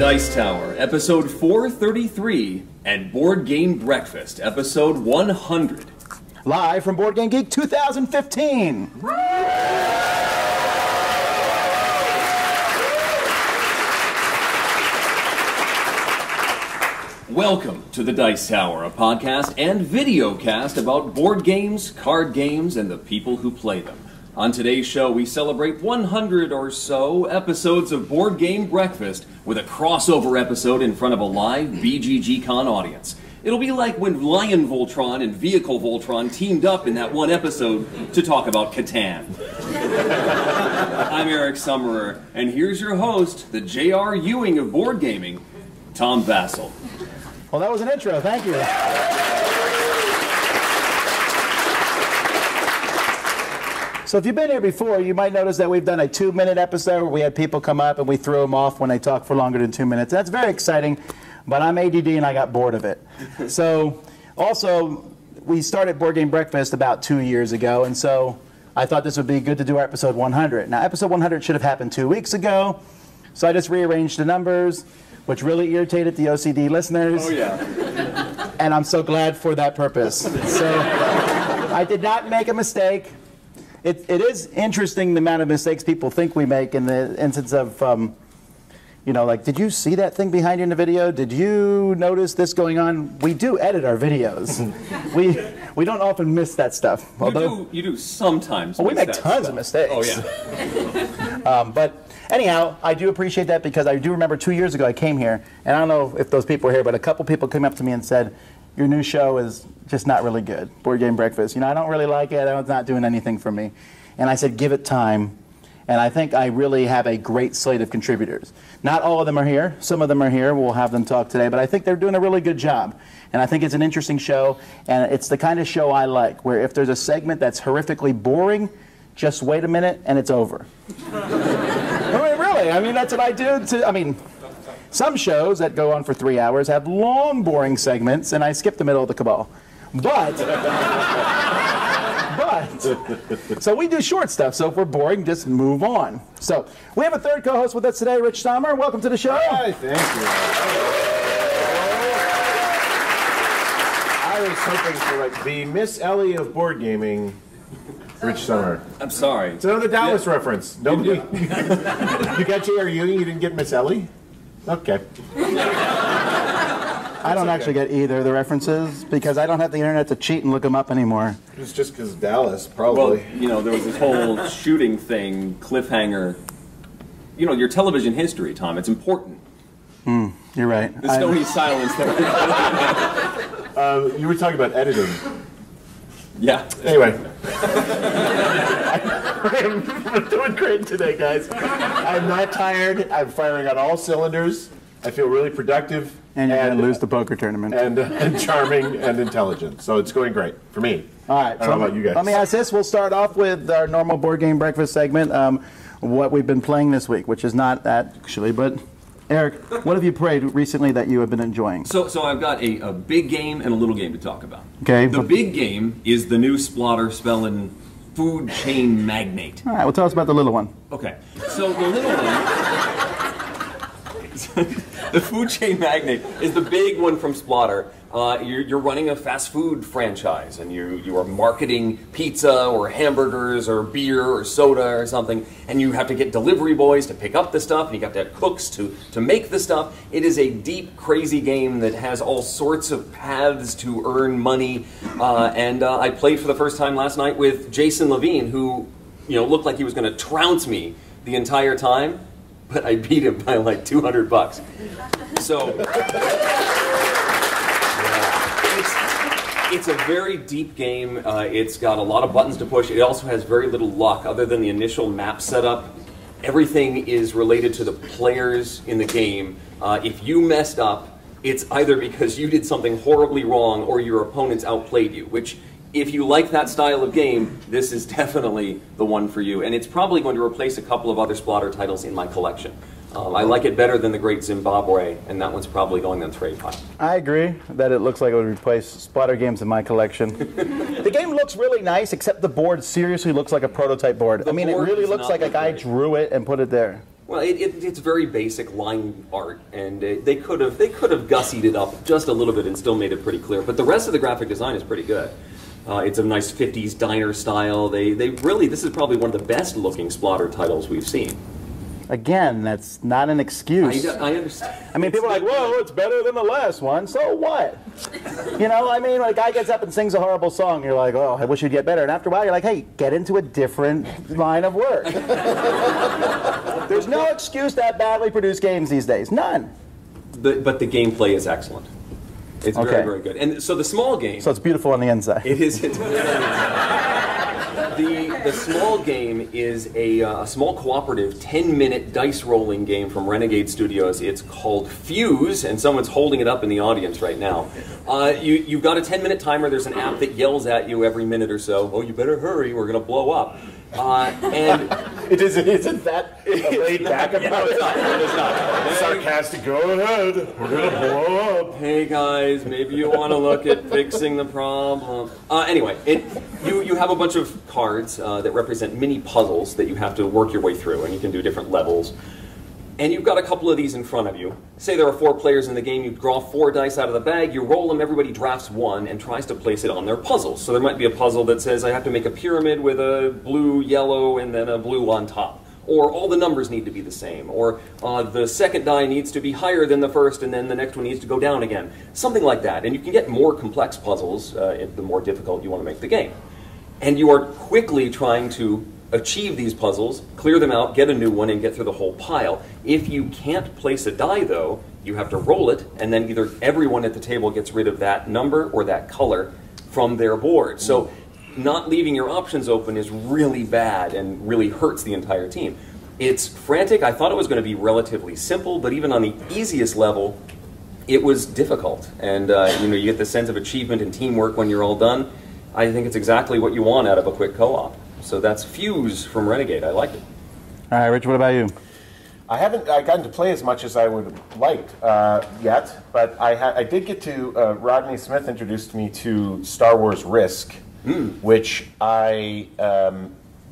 Dice Tower, episode 433, and Board Game Breakfast, episode 100. Live from Board Game Geek 2015. Welcome to the Dice Tower, a podcast and video cast about board games, card games, and the people who play them. On today's show, we celebrate 100 or so episodes of Board Game Breakfast with a crossover episode in front of a live BGG.con audience. It'll be like when Lion Voltron and Vehicle Voltron teamed up in that one episode to talk about Catan. I'm Eric Summerer, and here's your host, the J.R. Ewing of board gaming, Tom Vassell. Well, that was an intro. Thank you. So if you've been here before, you might notice that we've done a 2-minute episode where we had people come up and we threw them off when they talk for longer than 2 minutes. That's very exciting, but I'm ADD and I got bored of it. So also, we started Board Game Breakfast about 2 years ago, and so I thought this would be good to do our episode 100. Now, episode 100 should have happened 2 weeks ago, so I just rearranged the numbers, which really irritated the OCD listeners. Oh, yeah. And I'm so glad for that purpose. So I did not make a mistake. It is interesting the amount of mistakes people think we make in the instance of, you know, like, did you see that thing behind you in the video? Did you notice this going on? We do edit our videos. we don't often miss that stuff. Although you do sometimes. We make tons of mistakes. Oh, yeah. But anyhow, I do appreciate that because I do remember 2 years ago I came here, and I don't know if those people were here, but a couple people came up to me and said, your new show is just not really good, Board Game Breakfast. You know, I don't really like it. It's not doing anything for me. And I said, give it time. And I think I really have a great slate of contributors. Not all of them are here. Some of them are here. We'll have them talk today. But I think they're doing a really good job. And I think it's an interesting show. And it's the kind of show I like, where if there's a segment that's horrifically boring, just wait a minute and it's over. I mean, really. I mean, that's what I do. Some shows that go on for 3 hours have long, boring segments, and I skip the middle of the cabal. But, so we do short stuff, so if we're boring, just move on. So, we have a third co-host with us today, Rich Sommer. Welcome to the show. Hi, thank you. I was hoping for, like, the Miss Ellie of board gaming, Rich Sommer. I'm sorry. It's another Dallas reference. Nobody. You got J.R. Ewing, you didn't get Miss Ellie? Okay. I don't actually get either of the references because I don't have the internet to cheat and look them up anymore. It's just because Dallas, probably. Well, you know, there was this whole shooting thing, cliffhanger. You know, your television history, Tom, it's important. You're right. The stony silence there. You were talking about editing. Yeah. Anyway. I'm doing great today, guys. I'm not tired. I'm firing on all cylinders. I feel really productive. And you're going to lose the poker tournament. And charming and intelligent. So it's going great for me. All right. I don't know about you guys. Let me ask this. We'll start off with our normal Board Game Breakfast segment, what we've been playing this week, which is not actually, but Eric, what have you played recently that you have been enjoying? So I've got a big game and a little game to talk about. Okay. The big game is the new Splotter spelling food chain magnate. All right, well, tell us about the little one. Okay, so the little one, the food chain magnate is the big one from Splotter. You're running a fast food franchise, and you are marketing pizza or hamburgers or beer or soda or something, and you have to get delivery boys to pick up the stuff, and you have to have cooks to make the stuff. It is a deep, crazy game that has all sorts of paths to earn money, and I played for the first time last night with Jason Levine, who looked like he was going to trounce me the entire time, but I beat him by like $200. So. It's a very deep game. It's got a lot of buttons to push. It also has very little luck other than the initial map setup. Everything is related to the players in the game. If you messed up, it's either because you did something horribly wrong or your opponents outplayed you, which if you like that style of game, this is definitely the one for you. And it's probably going to replace a couple of other Splotter titles in my collection. I like it better than the Great Zimbabwe, and that one's probably going on the trade pile. I agree that it looks like it would replace Splotter games in my collection. The game looks really nice, except the board seriously looks like a prototype board. I mean, it really looks like a guy drew it and put it there. Well, it's very basic line art, and they could have gussied it up just a little bit and still made it pretty clear. But the rest of the graphic design is pretty good. It's a nice 50s diner style. They really, this is probably one of the best looking Splotter titles we've seen. Again, that's not an excuse. I understand. I mean, people are like, whoa, it's better than the last one, so what? You know, I mean, when a guy gets up and sings a horrible song, you're like, oh, I wish you'd get better. And after a while, you're like, hey, get into a different line of work. There's no excuse to have badly produced games these days. None. But the gameplay is excellent. It's very, very good. And so the small game... So it's beautiful on the inside. It is. The small game is a small cooperative 10-minute dice rolling game from Renegade Studios. It's called Fuse, and someone's holding it up in the audience right now. You've got a 10-minute timer. There's an app that yells at you every minute or so, oh, you better hurry, we're going to blow up. And isn't that laid back about it? It's not. Sarcastic, go ahead, we're going to blow up. Hey guys, maybe you want to look at fixing the problem. Anyway, you have a bunch of cards that represent mini puzzles that you have to work your way through, and you can do different levels. And you've got a couple of these in front of you. Say there are 4 players in the game, you draw 4 dice out of the bag, you roll them, everybody drafts 1 and tries to place it on their puzzles. So there might be a puzzle that says I have to make a pyramid with a blue, yellow, and then a blue on top. Or all the numbers need to be the same. Or the second die needs to be higher than the first, and then the next one needs to go down again. Something like that. And you can get more complex puzzles the more difficult you want to make the game. And you are quickly trying to achieve these puzzles, clear them out, get a new one, and get through the whole pile. If you can't place a die, though, you have to roll it, and then either everyone at the table gets rid of that number or that color from their board. So not leaving your options open is really bad and really hurts the entire team. It's frantic. I thought it was going to be relatively simple, but even on the easiest level, it was difficult. And you get the sense of achievement and teamwork when you're all done. I think it's exactly what you want out of a quick co-op. So that's Fuse from Renegade. I liked it. All right, Rich, what about you? I haven't gotten to play as much as I would have liked yet, but I did get to, Rodney Smith introduced me to Star Wars Risk, which I,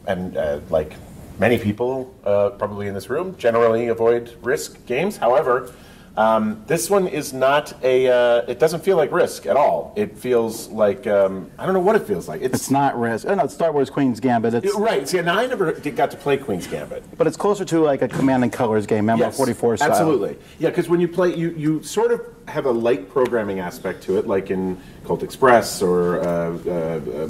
and like many people probably in this room, generally avoid Risk games. However, this one is not it doesn't feel like Risk at all. It feels like, I don't know what it feels like. It's not Risk. Oh, no, it's Star Wars Queen's Gambit. Right. See, now I never got to play Queen's Gambit. But it's closer to like a Command and Colors game, MMO 44 style. Absolutely. Yeah, because when you play, you sort of have a light programming aspect to it, like in Colt Express or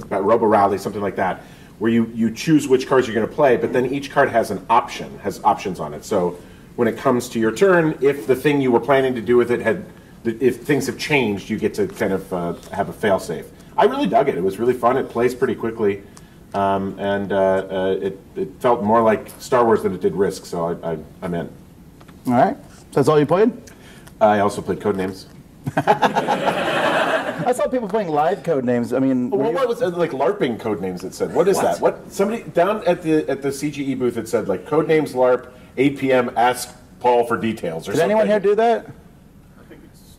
Robo Rally, something like that, where you choose which cards you're going to play, but then each card has an option, has options on it. So when it comes to your turn, if the thing you were planning to do with it if things have changed, you get to kind of have a fail-safe. I really dug it. It was really fun. It plays pretty quickly, and it felt more like Star Wars than it did Risk, so I'm in. All right. So that's all you played? I also played Codenames. I saw people playing live Codenames. I mean, well, what was like LARPing Codenames? It said. What is that? What somebody down at the CGE booth? It said like Codenames LARP. 8 p.m. Ask Paul for details. Or Did anyone here do that? I think it's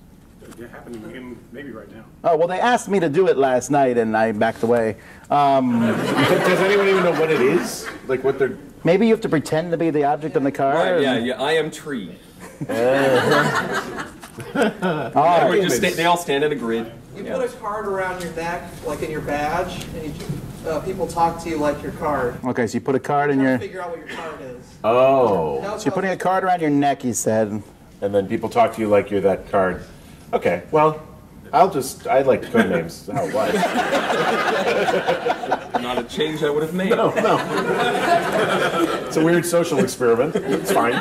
happening maybe right now. Oh well, they asked me to do it last night, and I backed away. Does anyone even know what it is? Like what they're? Maybe you have to pretend to be the object on the card. Right, yeah. I am tree. They all stand in a grid. You put a card around your neck, like in your badge, and people talk to you like your card. Okay, so you put a card in your... Figure out what your card is. Oh. So you're putting a card around your neck, he said. And then people talk to you like you're that card. Okay, well, I like Codenames, how it was. Not a change I would have made. No. It's a weird social experiment. It's fine.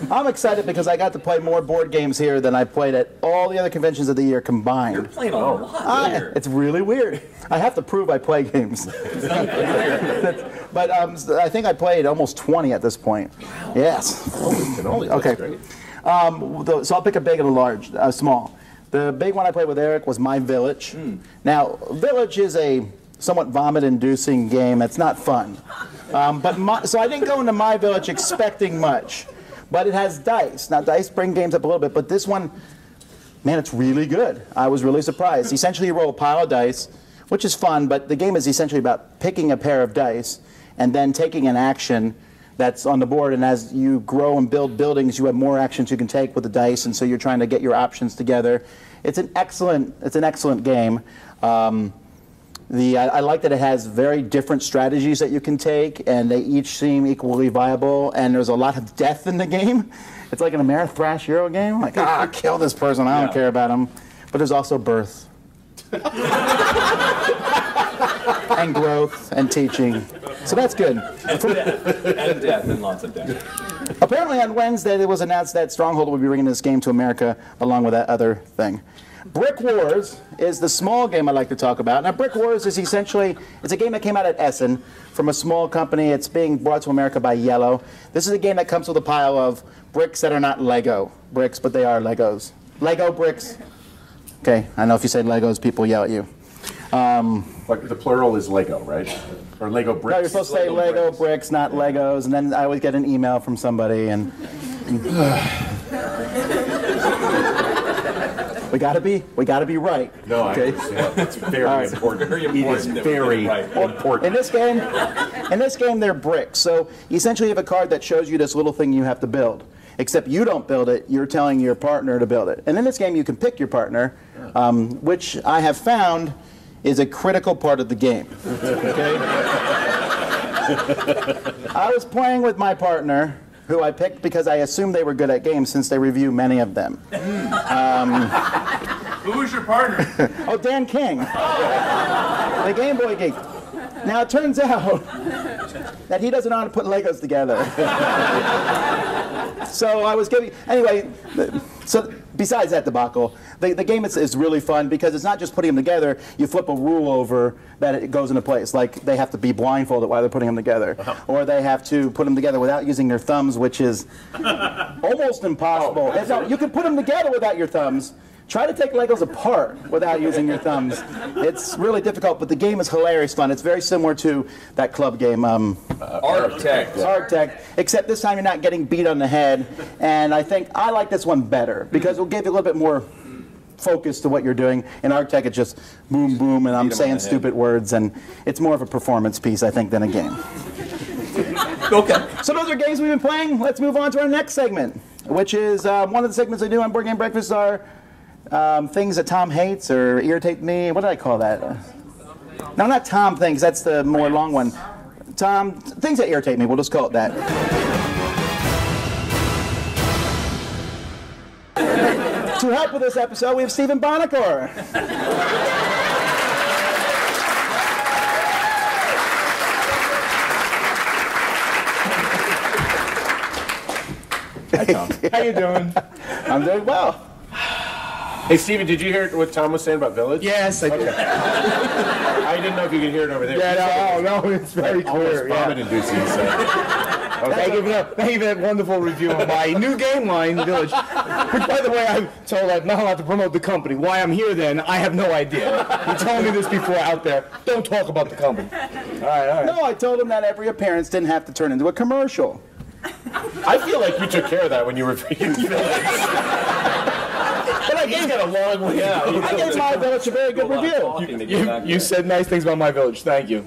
I'm excited because I got to play more board games here than I played at all the other conventions of the year combined. You're playing a lot here. It's really weird. I have to prove I play games. But I think I played almost 20 at this point. Wow. Yes. Okay. Great. So I'll pick a big and a large, small. The big one I played with Eric was My Village. Now, Village is a somewhat vomit-inducing game. It's not fun. So I didn't go into My Village expecting much. But it has dice. Now, dice bring games up a little bit, but this one, man, it's really good. I was really surprised. Essentially, you roll a pile of dice, which is fun, but the game is essentially about picking a pair of dice and then taking an action that's on the board, and as you grow and build buildings, you have more actions you can take with the dice, and so you're trying to get your options together. It's an excellent game. I like that it has very different strategies that you can take, and they each seem equally viable, and there's a lot of death in the game. It's like an Amerithrash Euro game. Like, kill this person, I don't care about him. But there's also birth. And growth and teaching. So that's good. And death, and lots of death. Apparently on Wednesday it was announced that Stronghold would be bringing this game to America along with that other thing. Brick Wars is the small game I like to talk about. Now Brick Wars is essentially, it's a game that came out at Essen from a small company. It's being brought to America by Yellow. This is a game that comes with a pile of bricks that are not Lego bricks, but they are Legos. Lego bricks. Okay, I know if you say Legos, people yell at you. Like the plural is Lego, right? Or Lego bricks. No, you're supposed to say Lego bricks, not Legos, and then I always get an email from somebody, and we gotta be right. No, okay. It's very important. Very important. It is very important. In this game, they're bricks. So essentially, you have a card that shows you this little thing you have to build. Except you don't build it; you're telling your partner to build it. And in this game, you can pick your partner, which I have found is a critical part of the game. Okay? I was playing with my partner, who I picked because I assumed they were good at games since they review many of them. Who is your partner? Oh, Dan King, the Game Boy geek. Now it turns out that he doesn't know how to put Legos together. So I was giving, anyway, so besides that debacle, the game is really fun because it's not just putting them together, you flip a rule over that it goes into place. Like they have to be blindfolded while they're putting them together. Or they have to put them together without using their thumbs, which is almost impossible. No, you can put them together without your thumbs. Try to take Legos apart without using your thumbs. It's really difficult, but the game is hilarious fun. It's very similar to that club game, Architect, except this time you're not getting beat on the head. And I think I like this one better because it'll give you a little bit more focus to what you're doing. In Architect, it's just boom, boom, and I'm saying stupid words, and it's more of a performance piece, I think, than a game. Okay. So those are games we've been playing. Let's move on to our next segment, which is one of the segments I do on Board Game Breakfast are things that Tom hates or irritate me. What did I call that? No, not Tom things. That's the more long one. Tom, things that irritate me. We'll just call it that. To help with this episode, we have Stephen Bonacore. Hi, Tom. How you doing? I'm doing well. Hey, Steven, did you hear what Tom was saying about Village? Yes, I did. I didn't know if you could hear it over there. Yeah, no, it's very clear. Almost vomit-inducing, so. Thank you for that wonderful review of my new game line, Village. Which, by the way, I'm told I'm not allowed to promote the company. Why I'm here then, I have no idea. You told me this before out there. Don't talk about the company. All right. No, I told him that every appearance didn't have to turn into a commercial. I feel like you took care of that when you were reviewing Village. But I gave it a long way out. I gave my Village a very good review. You said nice things about my Village. Thank you.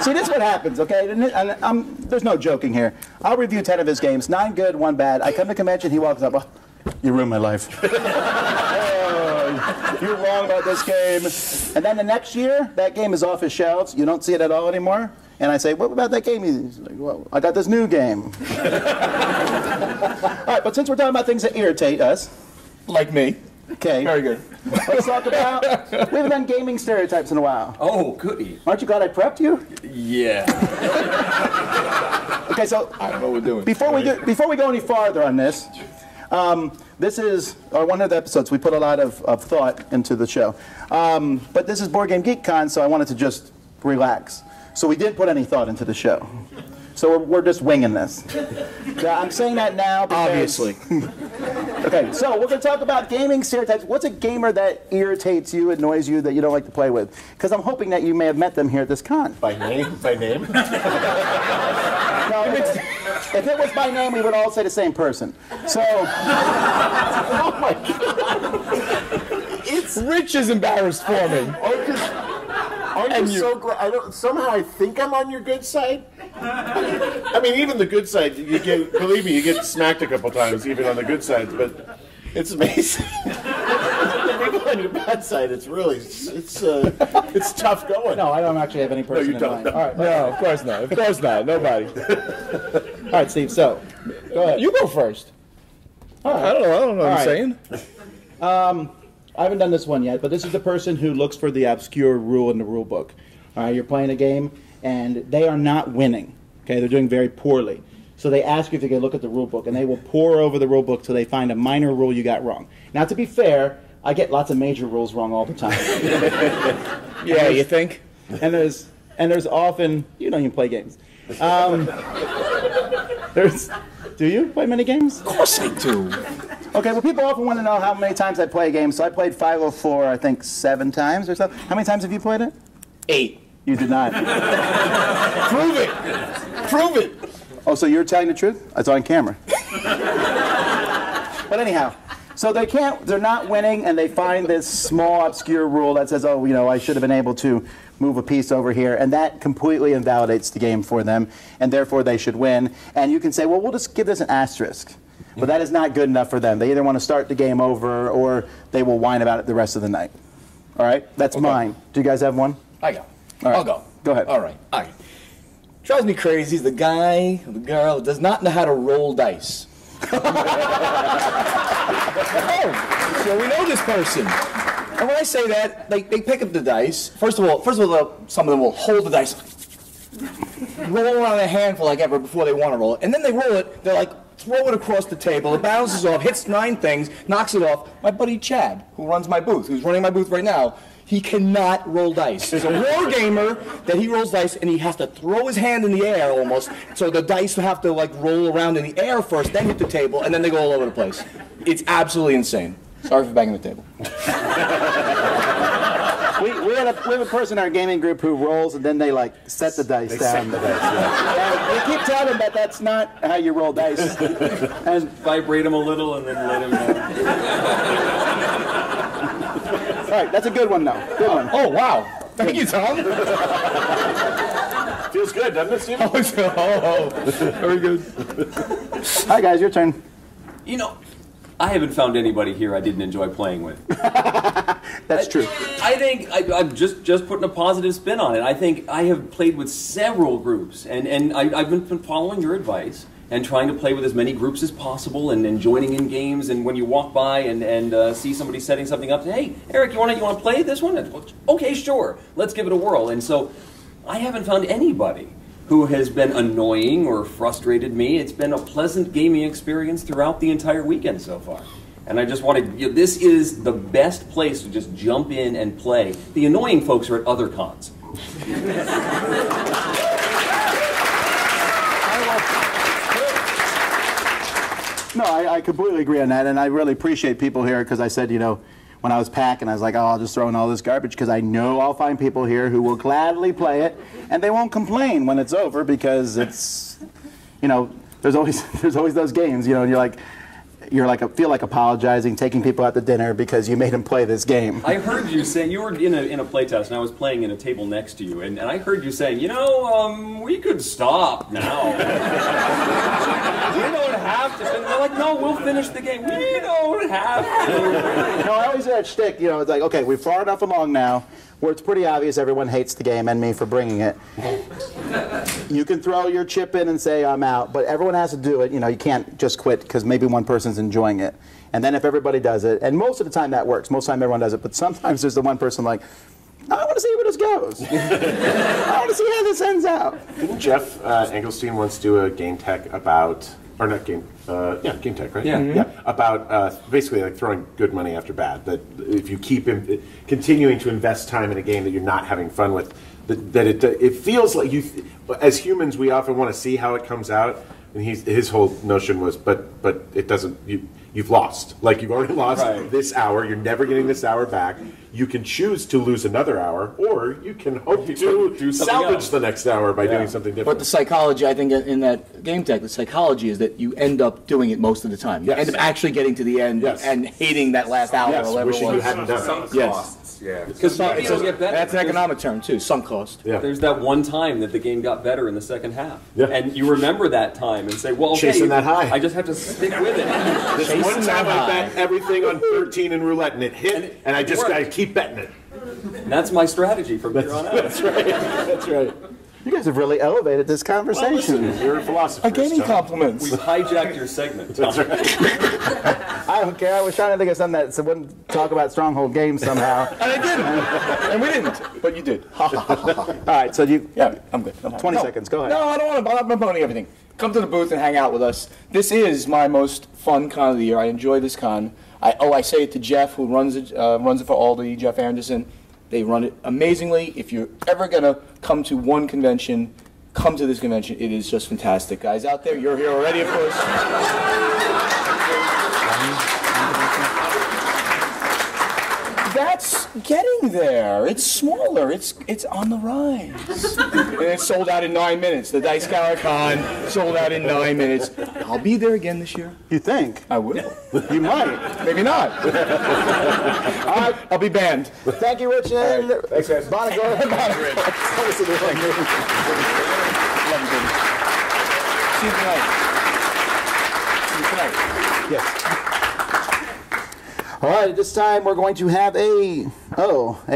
See, this is what happens, okay? And there's no joking here. I'll review 10 of his games, 9 good, 1 bad. I come to convention, he walks up, oh, you ruined my life. Oh, you're wrong about this game. And then the next year, that game is off his shelves. You don't see it at all anymore. And I say, what about that game? He's like, well, I got this new game. All right, but since we're talking about things that irritate us. Like me. Okay. Very good. Let's talk about, we haven't done gaming stereotypes in a while. Oh, goody. Aren't you glad I prepped you? Yeah. Okay, so I don't know what we're doing. Before we go any farther on this, this is one of the episodes. We put a lot of thought into the show. But this is Board Game Geek.con, so I wanted to just relax. So we didn't put any thought into the show. So we're just winging this. Yeah, I'm saying that now because... Obviously. Okay, so we're going to talk about gaming stereotypes. What's a gamer that irritates you, annoys you, that you don't like to play with? Because I'm hoping that you may have met them here at this con. By name? By name? No, if it was by name, we would all say the same person. So... Oh, my God. Rich is embarrassed for me. Aren't you so glad? Somehow I think I'm on your good side. I mean, even the good side, you get. Believe me, you get smacked a couple times, even on the good sides. But it's amazing. The people on your bad side, it's really, it's tough going. No, I don't actually have any person you don't. in mind. All right. No, of course not. Of course not. Nobody. All right, Steve. So, go ahead. You go first. I don't know what I'm saying. I haven't done this one yet, but this is the person who looks for the obscure rule in the rule book. All right, you're playing a game, and they are not winning. Okay, they're doing very poorly. So they ask you if they can look at the rule book, and they will pore over the rule book till they find a minor rule you got wrong. Now, to be fair, I get lots of major rules wrong all the time. Yeah, you think? And there's often, you don't even play games. Do you play many games? Of course I do. Okay, well, people often want to know how many times I play a game. So I played 504, I think, 7 times or so. How many times have you played it? 8. You did not. Prove it. Prove it. Oh, so you're telling the truth? It's on camera. But anyhow, so they're not winning, and they find this small, obscure rule that says, oh, I should have been able to move a piece over here, and that completely invalidates the game for them, and therefore they should win. And you can say, well, we'll just give this an asterisk. But that is not good enough for them. They either want to start the game over, or they will whine about it the rest of the night. All right? That's mine. Do you guys have one? I go. All right. I'll go. Go ahead. All right. Drives me crazy is the guy or the girl who does not know how to roll dice. Oh, so we know this person. And when I say that, they pick up the dice. First of all, some of them will hold the dice, roll around a handful like ever before they want to roll it, and then they roll it. They're like, throw it across the table. It bounces off, hits 9 things, knocks it off. My buddy Chad, who runs my booth, who's running my booth right now, he cannot roll dice. There's a war gamer that he rolls dice, and he has to throw his hand in the air almost, so the dice have to like roll around in the air first, then hit the table, and then they go all over the place. It's absolutely insane. Sorry for banging the table. We have a person in our gaming group who rolls, and then they set the dice down. Set the dice, yeah. And you keep telling them that that's not how you roll dice. And Vibrate them a little and then let them know. all right, that's a good one, though. Good one. Oh, wow. Thank you, Tom. Feels good, doesn't it, Steve? Oh, very good. Hi, guys, your turn. I haven't found anybody here I didn't enjoy playing with. That's true. I think I'm just putting a positive spin on it. I think I have played with several groups, and I've been following your advice and trying to play with as many groups as possible and joining in games. And when you walk by and see somebody setting something up, say, hey, Eric, you want to play this one? Okay, sure. Let's give it a whirl. And so I haven't found anybody who has been annoying or frustrated me. It's been a pleasant gaming experience throughout the entire weekend so far. And I just want to, this is the best place to just jump in and play. The annoying folks are at other cons. No, I completely agree on that, and I really appreciate people here because I said, when I was packing, I was like, oh, I'll just throw in all this garbage because I know I'll find people here who will gladly play it, and they won't complain when it's over because it's, there's always those games, and I feel like apologizing, taking people out to dinner because you made them play this game. I heard you saying, you were in a playtest, and I was playing in a table next to you, and I heard you saying, we could stop now. We don't have to. And they're like, no, we'll finish the game. We don't have to. I always say that shtick, it's like, okay, we're far enough along now where it's pretty obvious everyone hates the game and me for bringing it. You can throw your chip in and say, I'm out, but everyone has to do it. You can't just quit because maybe one person's enjoying it. And then if everybody does it, and most of the time that works, most of the time everyone does it, but sometimes there's the one person like, I want to see where this goes. I want to see how this ends out. Didn't Jeff Engelstein once do a game tech about, or not game, game tech, right? Yeah. Mm-hmm. Yeah. About basically like throwing good money after bad. That if you keep continuing to invest time in a game that you're not having fun with, that it feels like as humans we often want to see how it comes out. And his whole notion was, but it doesn't. You've lost. Like you've already lost this hour. You're never getting this hour back. You can choose to lose another hour, or you can hope to salvage the next hour by doing something different. But the psychology, I think, in that game tech, the psychology is that you end up doing it most of the time. You end up actually getting to the end and hating that last hour or whatever wishing it was. you hadn't done it. Some costs. Yeah. Because maybe it'll get better. That's an economic term too, sunk cost. Yeah. There's that one time that the game got better in the second half. Yeah. And you remember that time and say, well, okay, Chasing that high. I just have to stick with it. This one time I bet everything on 13 in roulette and it hit, and I just got to keep betting it. And that's my strategy from here on out. That's right. That's right. You guys have really elevated this conversation. You're a philosopher. I'm gaining compliments. We've hijacked your segment. Tom. I don't care. I was trying to think of something that wouldn't talk about Stronghold games somehow. And I didn't. And we didn't. But you did. Ha ha ha ha. All right, so you. Yeah, I'm good. 20 seconds, go ahead. No, I don't want to. I'm not promoting everything. Come to the booth and hang out with us. This is my most fun con of the year. I enjoy this con. I say it to Jeff, who runs it for Aldi, Jeff Anderson. They run it amazingly. If you're ever going to come to one convention, come to this convention. It is just fantastic. Guys out there, you're here already, of course. That's getting there. It's smaller. It's on the rise. And it's sold out in 9 minutes. The Dice Tower Con sold out in 9 minutes. I'll be there again this year. You think? I will. You might. Maybe not. I'll be banned. Thank you, Rich. And Thanks, guys. Bonnie, go ahead. See you tonight. See you tonight. Yes. All right, at this time we're going to have a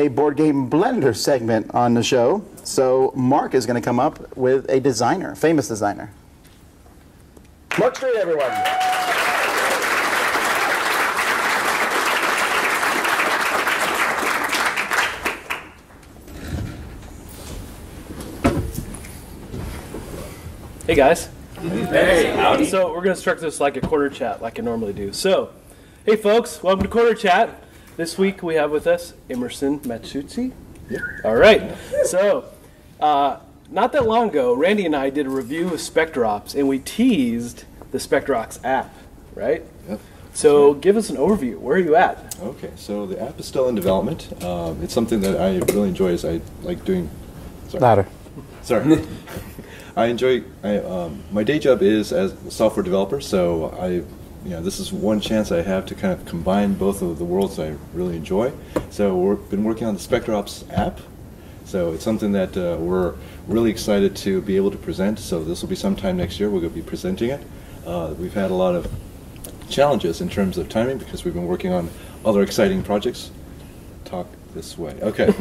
board game blender segment on the show. So Mark is going to come up with a designer, famous designer. Mark Street, everyone. Hey guys. Hey, howdy. So we're going to structure this like a quarter chat, like I normally do. So, hey folks, welcome to Quarter Chat. This week we have with us Emerson Matsuzi. Yeah. All right. So, not that long ago, Randy and I did a review of Spectrops, and we teased the Spectrops app, right? Yep. So, give us an overview. Where are you at? Okay, so the app is still in development. It's something that I really enjoy. Is I like doing. Sorry. Louder. Sorry. I enjoy. My day job is as a software developer, so this is one chance I have to kind of combine both of the worlds I really enjoy. So we've been working on the SpectreOps app. So it's something that we're really excited to be able to present. So this will be sometime next year. We're going to be presenting it. We've had a lot of challenges in terms of timing because we've been working on other exciting projects. Talk this way. Okay.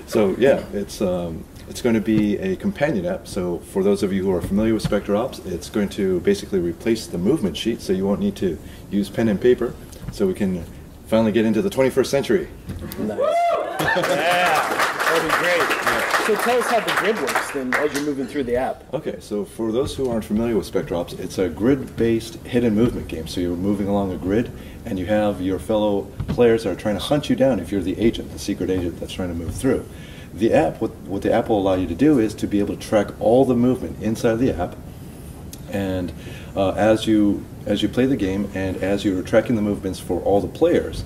So yeah, it's going to be a companion app. So for those of you who are familiar with SpectreOps, it's going to basically replace the movement sheet, so you won't need to use pen and paper. So we can finally get into the 21st century. Nice. Yeah, that would be great. Yeah. So tell us how the grid works then as you're moving through the app. Okay, so for those who aren't familiar with SpectreOps, it's a grid-based hidden movement game. So you're moving along a grid, and you have your fellow players that are trying to hunt you down if you're the agent, the secret agent that's trying to move through. The app, what the app will allow you to do is to be able to track all the movement inside the app, and as you play the game and as you're tracking the movements for all the players,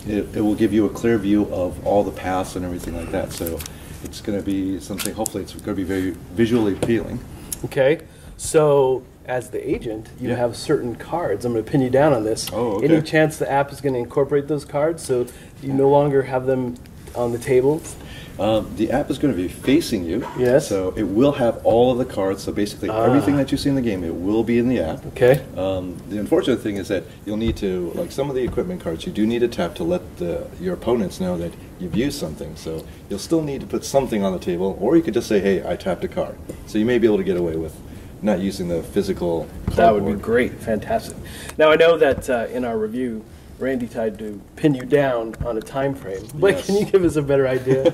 it will give you a clear view of all the paths and everything like that. So it's going to be something, hopefully it's going to be very visually appealing. Okay, so as the agent, you have certain cards. I'm going to pin you down on this. Oh, okay. Any chance the app is going to incorporate those cards so you no longer have them on the tables? The app is going to be facing you. Yes. So it will have all of the cards. So basically everything that you see in the game, it will be in the app. Okay. The unfortunate thing is that you'll need to, like some of the equipment cards, you do need to tap to let your opponents know that you've used something. So you'll still need to put something on the table, or you could just say, hey, I tapped a card. So you may be able to get away with not using the physical cardboard. That would be great. Fantastic. Now, I know that in our review, Randy tried to pin you down on a time frame, but Yes. can you give us a better idea?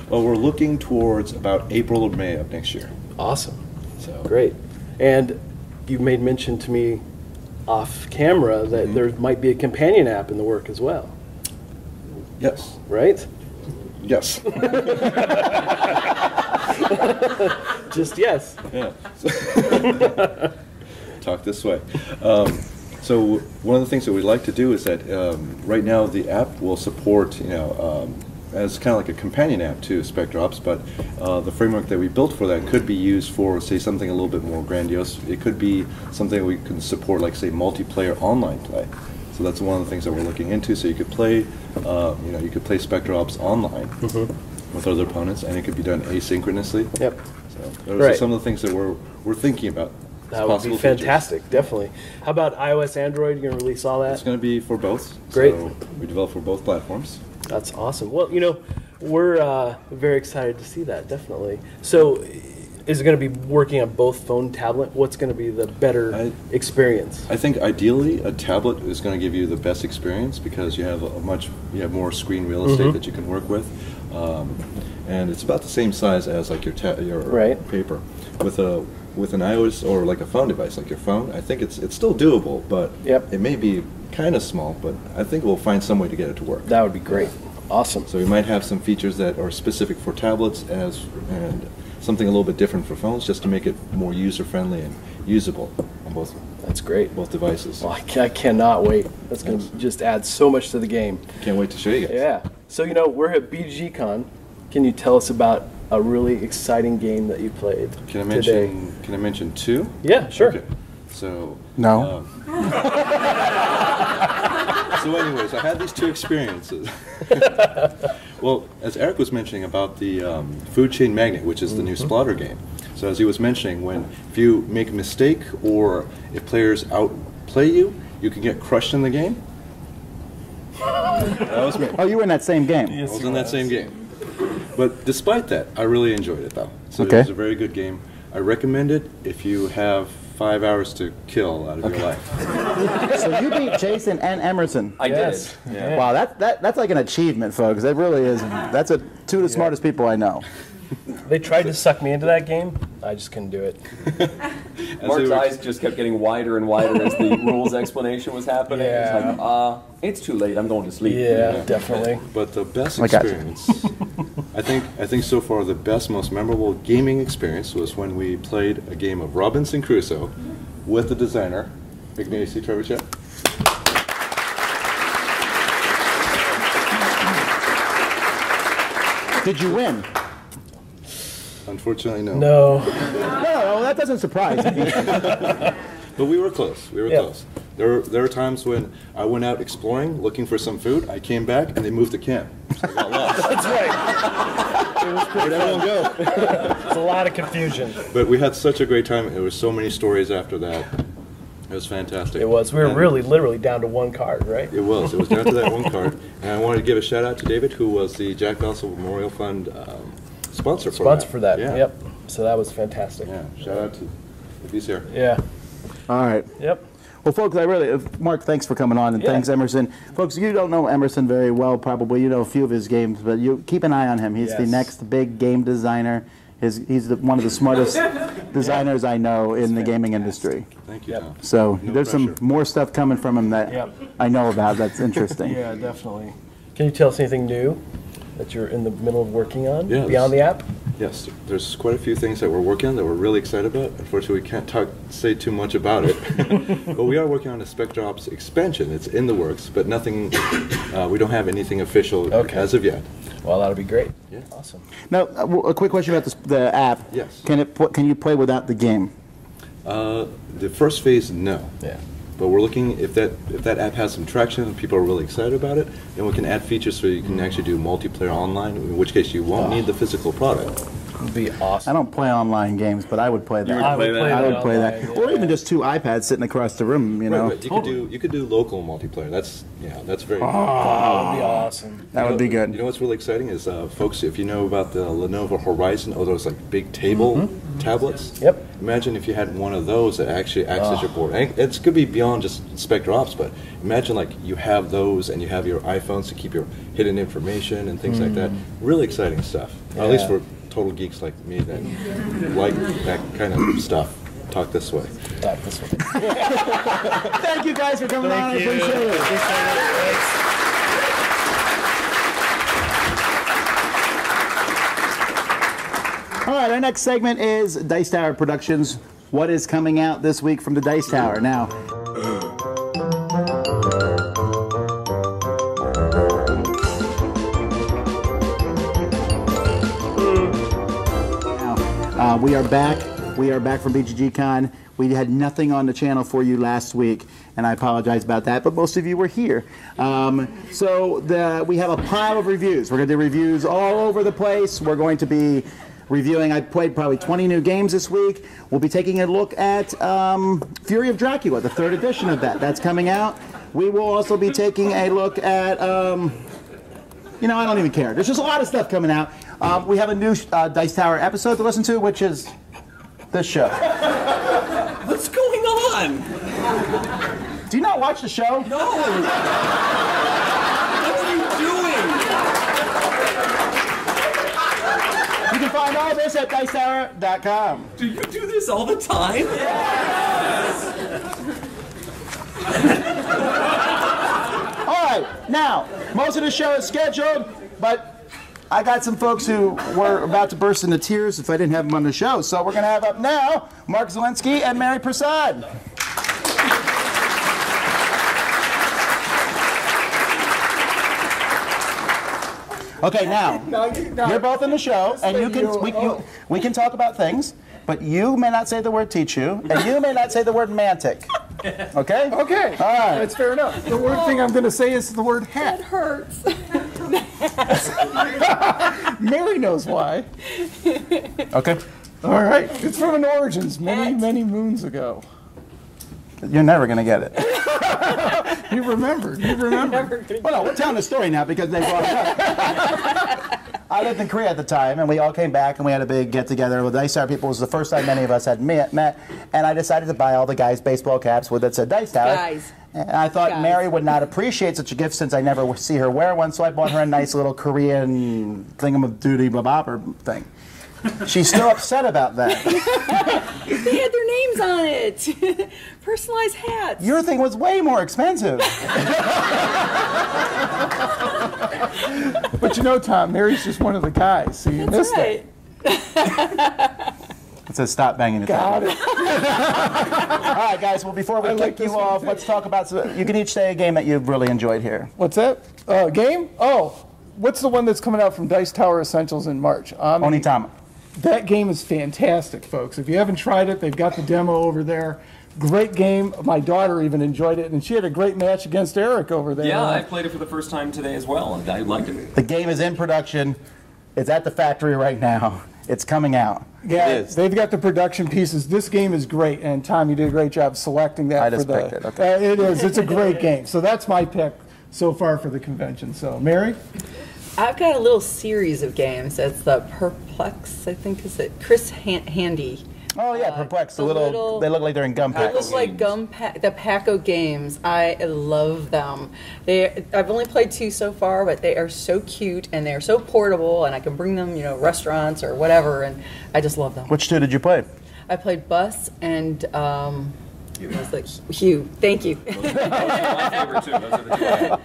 Well, we're looking towards about April or May of next year. Awesome. So Great. And you made mention to me off camera that there might be a companion app in the work as well, yes, right? yes, Just yes. yeah. Talk this way. So one of the things that we'd like to do is that right now the app will support as kind of like a companion app to Spectrops, but the framework that we built for that could be used for, say, something a little bit more grandiose. It could be something we can support, like, say, multiplayer online play. So that's one of the things that we're looking into. So you could play, you could play Spectrops online with other opponents, and it could be done asynchronously. Yep. So those are some of the things that we're thinking about. That would be fantastic, definitely. How about iOS, Android? You're going to release all that? It's going to be for both. Great. So we develop for both platforms. That's awesome. Well, we're very excited to see that, definitely. So is it going to be working on both phone, tablet? What's going to be the better experience? I think ideally a tablet is going to give you the best experience because you have you have more screen real estate that you can work with. And it's about the same size as like your paper. With an iOS or like a phone device like your phone, I think it's still doable, but it may be kind of small, but I think we'll find some way to get it to work. That would be great. Awesome. So we might have some features that are specific for tablets and something a little bit different for phones, just to make it more user-friendly and usable on both. That's great. Both devices. Well, I cannot wait. That's going to just add so much to the game. Can't wait to show you guys. Yeah. So, we're at BGG.con. Can you tell us about a really exciting game that you played today? Can I mention two? Yeah, sure. Okay. So no. So anyways, I had these two experiences. Well, as Eric was mentioning about the Food Chain Magnate, which is the new Splotter game. So as he was mentioning, if you make a mistake or if players outplay you, you can get crushed in the game. That was me. Oh, you were in that same game. I was in that same game. But despite that, I really enjoyed it, though. So it was a very good game. I recommend it if you have 5 hours to kill out of your life. So you beat Jason and Emerson. I did. Yeah. Wow, that's like an achievement, folks. It really is. That's two of the smartest people I know. They tried to suck me into that game. I just couldn't do it. Mark's eyes just kept getting wider and wider as the rules explanation was happening. Yeah. It's like, it's too late. I'm going to sleep. Yeah, definitely. But the best experience, I think so far the best, most memorable gaming experience was when we played a game of Robinson Crusoe with the designer, Ignacy Trebuchet. Did you win? Unfortunately, no. No. No, that doesn't surprise me. But we were close. We were close. There were times when I went out exploring, looking for some food. I came back and they moved the camp. So I got lost. That's right. Where'd everyone go? There's a lot of confusion. But we had such a great time. There were so many stories after that. It was fantastic. It was. We were really, literally down to one card, right? It was. It was down to that one card. And I wanted to give a shout out to David, who was the Jack Belsel Memorial Fund sponsor for that. Yeah. Yep. So that was fantastic. Yeah. Shout out to if he's here. Yeah. All right. Yep. Well, folks, Mark, thanks for coming on, and thanks, Emerson. Folks, you don't know Emerson very well, probably. You know a few of his games, but you keep an eye on him. He's the next big game designer. He's one of the smartest designers I know in the gaming industry. Thank you. Tom. So there's some more stuff coming from him that I know about that's interesting. Yeah, definitely. Can you tell us anything new that you're in the middle of working on beyond the app? Yes, there's quite a few things that we're working on that we're really excited about. Unfortunately, we can't say too much about it. But we are working on a Spectrops expansion. It's in the works, but nothing. We don't have anything official as of yet. Well, that'll be great. Yeah. Awesome. Now, a quick question about the app. Yes. Can you play without the game? The first phase, no. Yeah. But we're looking if that app has some traction and people are really excited about it, then we can add features so you can actually do multiplayer online. In which case, you won't need the physical product. Would be awesome. I don't play online games, but I would play that. I would play that. Or even just two iPads sitting across the room, you know. Right. You could do local multiplayer. That's very That would be awesome. That would be good. You know what's really exciting is folks, if you know about the Lenovo Horizon, those like big table tablets. Yep. Imagine if you had one of those that actually acts as your board. And it's could be beyond just Spectrops, but imagine like you have those and you have your iPhones to keep your hidden information and things like that. Really exciting stuff. Yeah. At least for total geeks like me that like that kind of stuff. Talk this way. Talk this way. Thank you guys for coming on. I appreciate it. All right, our next segment is Dice Tower Productions. What is coming out this week from the Dice Tower? Now, We are back. We are back from BGG.con. We had nothing on the channel for you last week, and I apologize about that, but most of you were here. We have a pile of reviews. We're going to do reviews all over the place. We're going to be reviewing, I played probably 20 new games this week. We'll be taking a look at Fury of Dracula, the 3rd edition of that. That's coming out. We will also be taking a look at, I don't even care. There's just a lot of stuff coming out. We have a new Dice Tower episode to listen to, which is this show. What's going on? Do you not watch the show? No! What are you doing? You can find all this at Dicetower.com. Do you do this all the time? Yes! All right, now, most of the show is scheduled, but I got some folks who were about to burst into tears if I didn't have them on the show. So we're going to have up now Mark Zielinski and Mary Prasad. Okay, now you're both in the show, and we can talk about things, but you may not say the word Tichu, and you may not say the word mantic. Okay? Okay. All right. That's fair enough. The word thing I'm going to say is the word hat. It hurts. Mary knows why. Okay. All right. It's from an Origins many moons ago. You're never going to get it. You remembered. Well, no, we're telling the story now because they brought it up. I lived in Korea at the time, and we all came back, and we had a big get-together with Dice Tower people. It was the first time many of us had met, and I decided to buy all the guys baseball caps that said Dice Tower. Guys. And I thought Mary would not appreciate such a gift since I never see her wear one, so I bought her a nice little Korean thingamadoody-blah-bobber thing. She's still upset about that. They had their names on it. Personalized hats. Your thing was way more expensive. But Tom, Mary's just one of the guys, so you missed it. It says stop banging the table. Got it. All right, guys. Well, before we kick you off, let's talk about. You can each say a game that you've really enjoyed here. What's that? Game? Oh, what's the one that's coming out from Dice Tower Essentials in March? Onitama. That game is fantastic, folks. If you haven't tried it, they've got the demo over there. Great game. My daughter even enjoyed it, and she had a great match against Eric over there. Yeah, I played it for the first time today as well, and I liked it. The game is in production. It's at the factory right now. It's coming out. Yeah, they've got the production pieces. This game is great, and Tom, you did a great job selecting that. I just picked it. Okay. It is. It's a great game. So that's my pick so far for the convention. So, Mary? I've got a little series of games. It's the Perplex, I think, is it? Chris Handy. Oh yeah, Perplex. They look like they're in gum packs. They look like the Paco games. I love them. I've only played 2 so far, but they are so cute and they are so portable, and I can bring them, restaurants or whatever, and I just love them. Which 2 did you play? I played Bus and Hugh. Thank you. Those are my favorite too. Those are the 2 I have.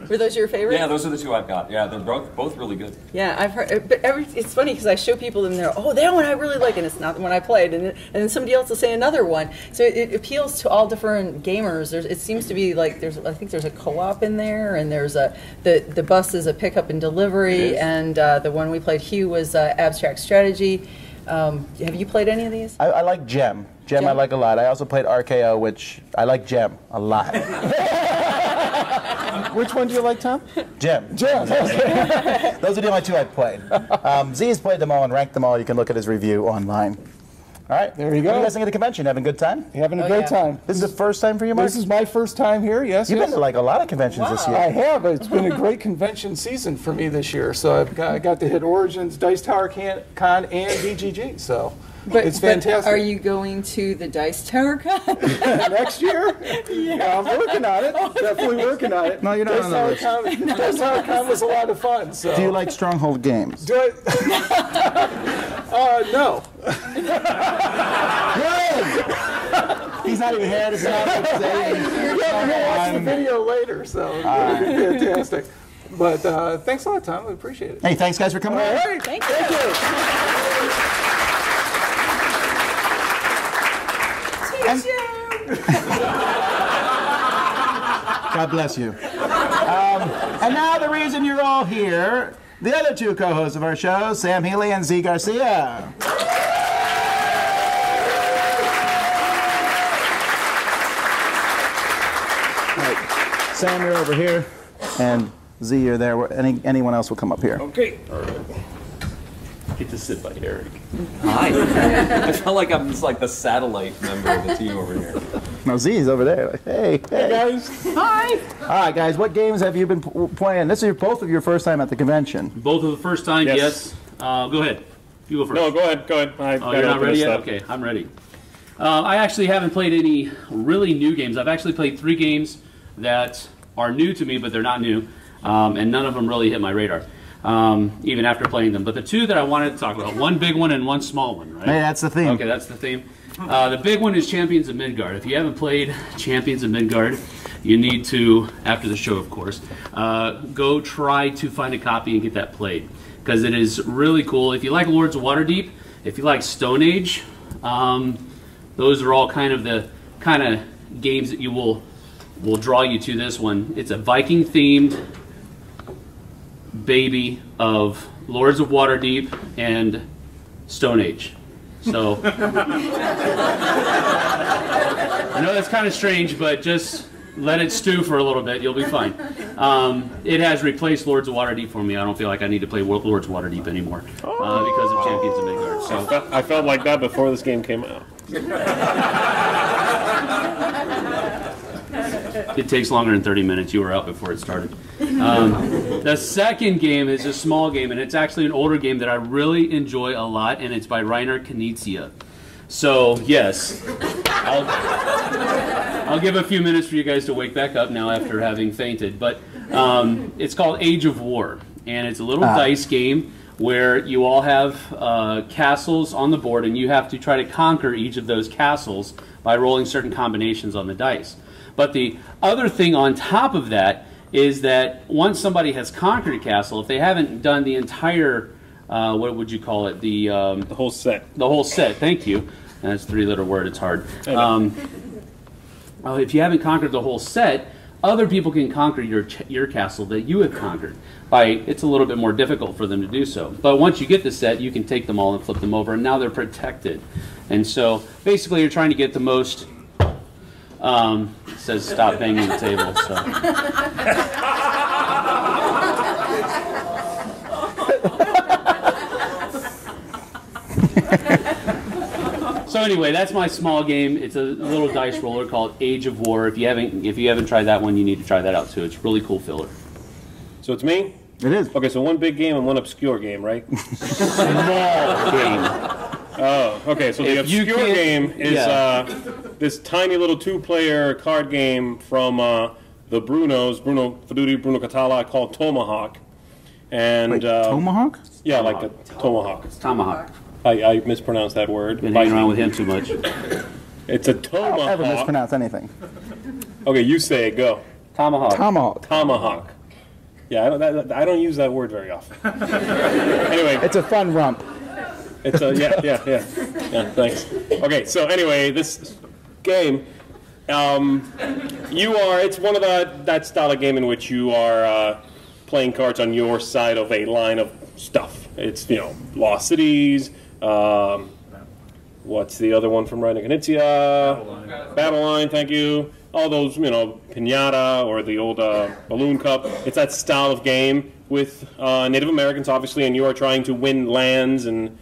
Were those your favorites? Yeah, those are the 2 I've got. Yeah, they're both really good. Yeah, I've heard. But it's funny because I show people and they're, that one I really like, and it's not the one I played, and then somebody else will say another one. So it appeals to all different gamers. It seems to be like I think there's a co-op in there, and there's the Bus is a pickup and delivery, and the one we played, Hugh, was abstract strategy. Have you played any of these? I like Gem. Gem I like a lot. I also played RKO, which I like Gem a lot. Which one do you like, Tom? Gem. Gem. Those are the only 2 I've played. Z's played them all and ranked them all. You can look at his review online. All right. There you go. What do you guys think of the convention? Having a good time? Having a great time. This is the first time for you, Mark? This is my first time here, yes. You've been to like a lot of conventions this year. I have. It's been a great convention season for me this year. So I got to hit Origins, Dice Tower Con, and BGG. So it's fantastic. But are you going to the Dice Tower Con? Next year? Yeah. I'm working on it. Definitely working on it. No, you're not on the list. Dice Tower Con was a lot of fun. So. Do you like Stronghold games? Do I? No. He's not even here. This is not what saying. You'll watch the video later, so it'll be fantastic. But thanks a lot, Tom. We appreciate it. Hey, thanks, guys, for coming. All right. Thank you. God bless you. And now the reason you're all here, the other 2 co-hosts of our show, Sam Healy and Z Garcia. Right. Sam, you're over here, and Z, you're there. Anyone else will come up here. Okay. Get to sit by Eric. Hi. I felt like I'm just like the satellite member of the team over here. No, Z's over there. Like, hey guys. Hi. All right, guys. What games have you been playing? This is both of your first time at the convention. Both of the first time, yes. Go ahead. You go first. No, go ahead. You're not ready yet? Okay, I'm ready. I actually haven't played any really new games. I've actually played 3 games that are new to me, but they're not new, and none of them really hit my radar. Even after playing them. But the 2 that I wanted to talk about, one big one and one small one, right? Hey, that's the theme. Okay, that's the theme. The big one is Champions of Midgard. If you haven't played Champions of Midgard, you need to, after the show of course, go try to find a copy and get that played. Because it is really cool. If you like Lords of Waterdeep, if you like Stone Age, those are all kind of the games that you will draw you to this one. It's a Viking themed baby of Lords of Waterdeep and Stone Age. So I know that's kind of strange, but just let it stew for a little bit. You'll be fine. It has replaced Lords of Waterdeep for me. I don't feel like I need to play Lords of Waterdeep anymore because of Champions of Midgard. So I felt like that before this game came out. It takes longer than 30 minutes. You were out before it started. The second game is a small game, and it's actually an older game that I really enjoy a lot, and it's by Reiner Knizia. So, yes, I'll give a few minutes for you guys to wake back up now after having fainted. But it's called Age of War, and it's a little dice game where you all have castles on the board, and you have to try to conquer each of those castles by rolling certain combinations on the dice. But the other thing on top of that is that once somebody has conquered a castle, if they haven't done the entire, what would you call it? The whole set. The whole set, thank you. That's a 3-letter word, it's hard. If you haven't conquered the whole set, other people can conquer your castle that you have conquered. It's a little bit more difficult for them to do so. But once you get the set, you can take them all and flip them over, and now they're protected. And so basically you're trying to get the most... it says stop banging the table. So. So anyway, that's my small game. It's a little dice roller called Age of War. If you haven't tried that one, you need to try that out too. It's really cool filler. So it's me? It is. Okay, so one big game and one obscure game, right? Small game. Oh, okay. So the obscure game is this tiny little 2-player card game from the Bruno Fedudi, Bruno Catala, called Tomahawk. And wait, Tomahawk? Yeah, like a tomahawk. It's Tomahawk. I mispronounced that word. Been hanging around with him too much. It's a tomahawk. I'll never mispronounce anything. Okay, you say it. Go. Tomahawk. Tomahawk. Tomahawk. Yeah, I don't use that word very often. Anyway, it's a fun rump. It's a yeah. Thanks. Okay, so anyway, this game, it's one of that style of game in which you are playing cards on your side of a line of stuff. It's Lost Cities. What's the other one from Reiner Knizia? Babylon. Thank you. All those, Pinata or the old Balloon Cup. It's that style of game with Native Americans, obviously, and you are trying to win lands and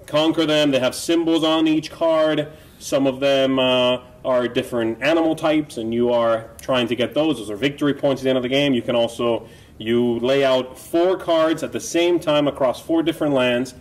conquer them. They have symbols on each card. Some of them are different animal types, and you are trying to get those. Those are victory points at the end of the game. You can also, you lay out 4 cards at the same time across 4 different lands,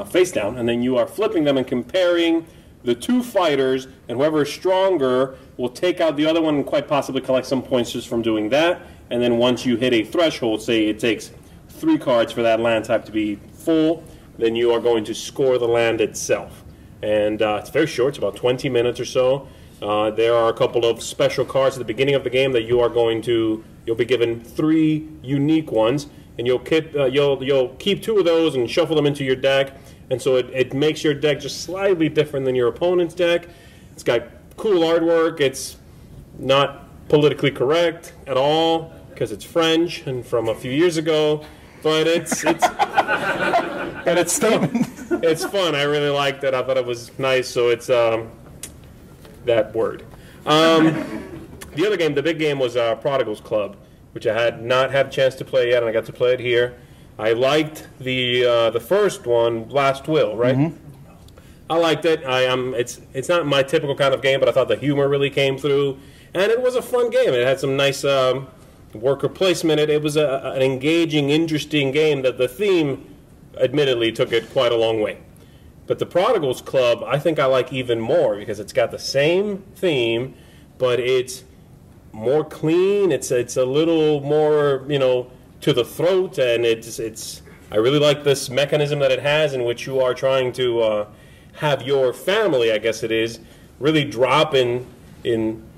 face down, and then you are flipping them and comparing the 2 fighters, and whoever is stronger will take out the other one and quite possibly collect some points just from doing that. And then once you hit a threshold, say it takes 3 cards for that land type to be full, then you are going to score the land itself. And it's very short, it's about 20 minutes or so. There are a couple of special cards at the beginning of the game that you'll be given 3 unique ones, and you'll keep 2 of those and shuffle them into your deck. And so it makes your deck just slightly different than your opponent's deck. It's got cool artwork. It's not politically correct at all because it's French and from a few years ago. But it's fun. I really liked it. I thought it was nice. So it's that word. The other game, the big game, was Prodigal's Club, which I had not had a chance to play yet, and I got to play it here. I liked the first one, Last Will, right? Mm-hmm. I liked it. It's not my typical kind of game, but I thought the humor really came through, and it was a fun game. It had some nice worker placement. It was an engaging, interesting game that the theme, admittedly, took it quite a long way. But the Prodigal's Club, I think I like even more because it's got the same theme, but it's more clean. It's a little more, to the throat, and I really like this mechanism that it has in which you are trying to have your family, I guess it is, really drop in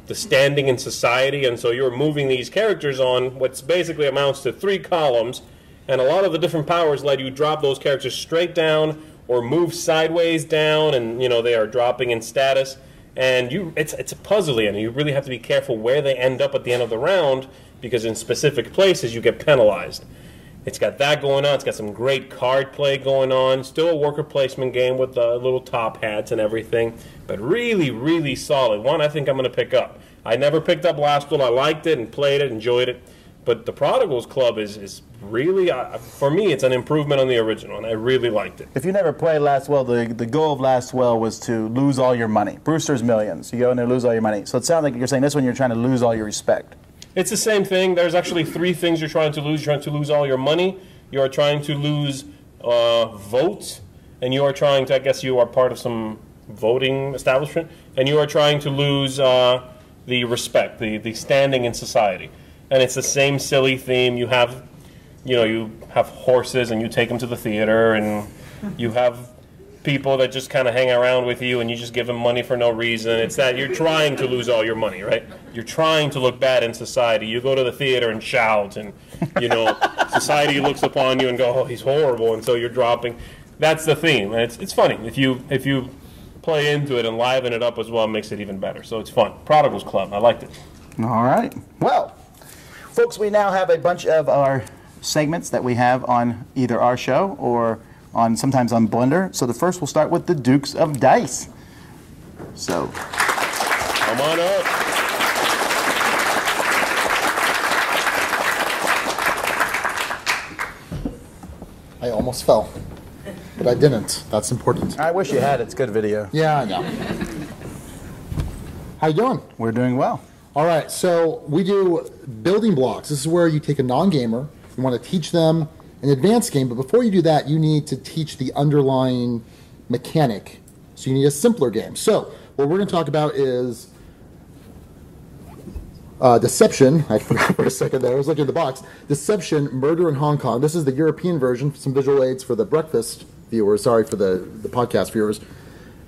the standing in society, and so you're moving these characters on what's basically amounts to 3 columns, and a lot of the different powers let you drop those characters straight down or move sideways down, and they are dropping in status, and it's a puzzle, and you really have to be careful where they end up at the end of the round, because in specific places you get penalized. It's got that going on. It's got some great card play going on. Still a worker placement game with the little top hats and everything, but really, really solid. One I think I'm going to pick up. I never picked up Last Will. I liked it and played it, enjoyed it. But the Prodigal's Club is really, for me, it's an improvement on the original, and I really liked it. If you never played Last Will, the goal of Last Will was to lose all your money. Brewster's Millions. You go in there, lose all your money. So it sounds like you're saying this one you're trying to lose all your respect. It's the same thing. There's actually 3 things you're trying to lose. You're trying to lose all your money. You are trying to lose votes. And you are trying to, I guess you are part of some voting establishment. And you are trying to lose the respect, the standing in society. And it's the same silly theme. You have, you have horses and you take them to the theater. And you have people that just kind of hang around with you and you just give them money for no reason. It's that you're trying to lose all your money, right? You're trying to look bad in society. You go to the theater and shout, and society looks upon you and go, oh, he's horrible, and so you're dropping. That's the theme, and it's funny. If you play into it and liven it up as well, it makes it even better. So it's fun. Prodigal's Club, I liked it. All right. Well, folks, we now have a bunch of our segments that we have on either our show or sometimes on Blender. So the first, we'll start with the Dukes of Dice. So, come on up. I almost fell, but I didn't. That's important. I wish you had. It's good video. Yeah, I know. How you doing? We're doing well. All right, so we do building blocks. This is where you take a non-gamer, you want to teach them an advanced game, but before you do that, you need to teach the underlying mechanic. So you need a simpler game. So what we're going to talk about is Deception. I forgot for a second there. I was looking at the box. Deception, Murder in Hong Kong. This is the European version. Some visual aids for the breakfast viewers. Sorry for the podcast viewers.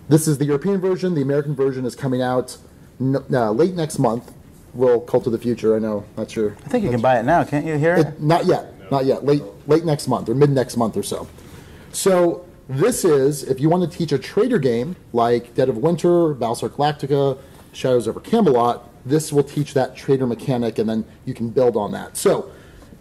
This is the European version. The American version is coming out late next month. Will Cult of the Future. I know that's your... I think you can buy it now. Can't you hear it? Not yet. Not yet. Late next month or mid next month or so. So this is, if you want to teach a trader game like Dead of Winter, Battlestar Galactica, Shadows over Camelot, this will teach that trader mechanic, and then you can build on that. So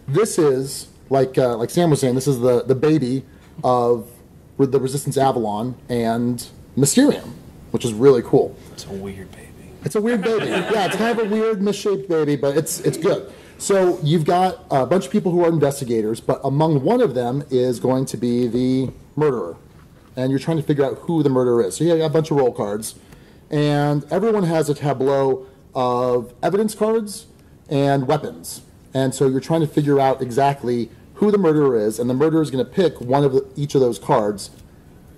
this is, like Sam was saying, this is the baby of the Resistance Avalon and Mysterium, which is really cool. It's a weird baby. It's a weird baby. Yeah, it's kind of a weird, misshaped baby, but it's good. So you've got a bunch of people who are investigators, but among one of them is going to be the murderer. And you're trying to figure out who the murderer is. So you got a bunch of roll cards. And everyone has a tableau of evidence cards and weapons. And so you're trying to figure out exactly who the murderer is, and the murderer is going to pick one of each of those cards.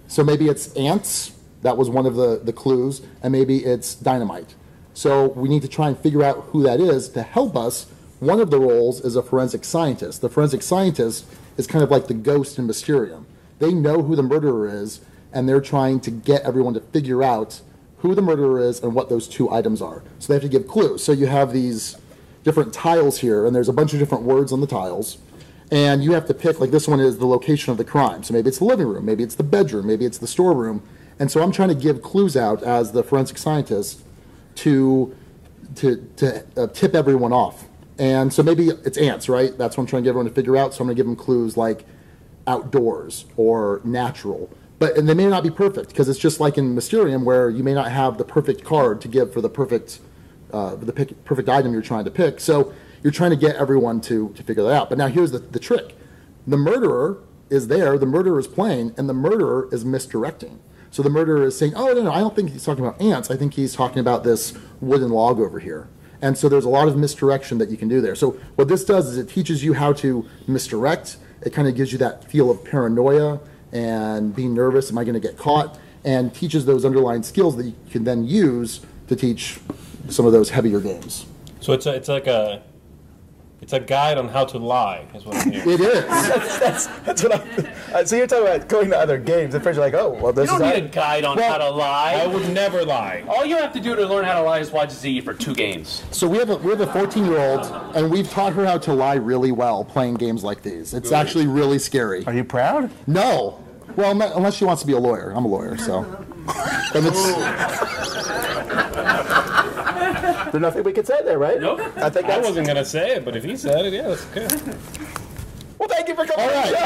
So maybe it's ants. That was one of the clues. And maybe it's dynamite. So we need to try and figure out who that is to help us. One of the roles is a forensic scientist. The forensic scientist is kind of like the ghost in Mysterium. They know who the murderer is, and they're trying to get everyone to figure out who the murderer is and what those 2 items are. So they have to give clues. So you have these different tiles here, and there's a bunch of different words on the tiles. And you have to pick, like this one is the location of the crime. So maybe it's the living room, maybe it's the bedroom, maybe it's the storeroom. And so I'm trying to give clues out as the forensic scientist to tip everyone off. And so maybe it's ants, right? That's what I'm trying to get everyone to figure out. So I'm going to give them clues like outdoors or natural. And they may not be perfect, because it's just like in Mysterium where you may not have the perfect card to give for the perfect perfect item you're trying to pick. So you're trying to get everyone to figure that out. But now here's the trick. The murderer is there, the murderer is playing, and the murderer is misdirecting. So the murderer is saying, oh, no, I don't think he's talking about ants. I think he's talking about this wooden log over here. And so there's a lot of misdirection that you can do there. So what this does is it teaches you how to misdirect. It kind of gives you that feel of paranoia and being nervous, am I going to get caught? And teaches those underlying skills that you can then use to teach some of those heavier games. So it's a guide on how to lie, is what I'm hearing. It is. That's what so you're talking about going to other games. At first you're like, oh, well, this You is don't need a guide on how to lie. I would never lie. All you have to do to learn how to lie is watch Z for 2 games. So we have a 14-year-old, and we've taught her how to lie really well playing games like these. It's actually really scary. Are you proud? No. Well, unless she wants to be a lawyer. I'm a lawyer, so. And it's, There's nothing we can say there, right? Nope. I think I wasn't going to say it, but if he said it, yeah, that's okay. Well, thank you for coming all on the show.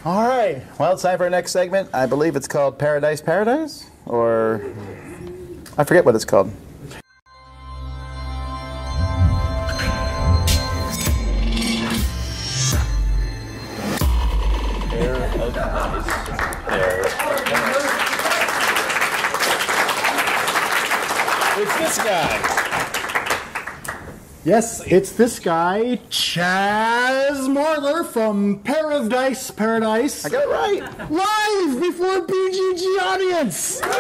All right. Well, it's time for our next segment. I believe it's called Paradise Paradise? Or I forget what it's called. It's this guy. Yes, it's this guy, Chaz Marler from Paradise Paradise. I got it right. Live before BGG audience. That's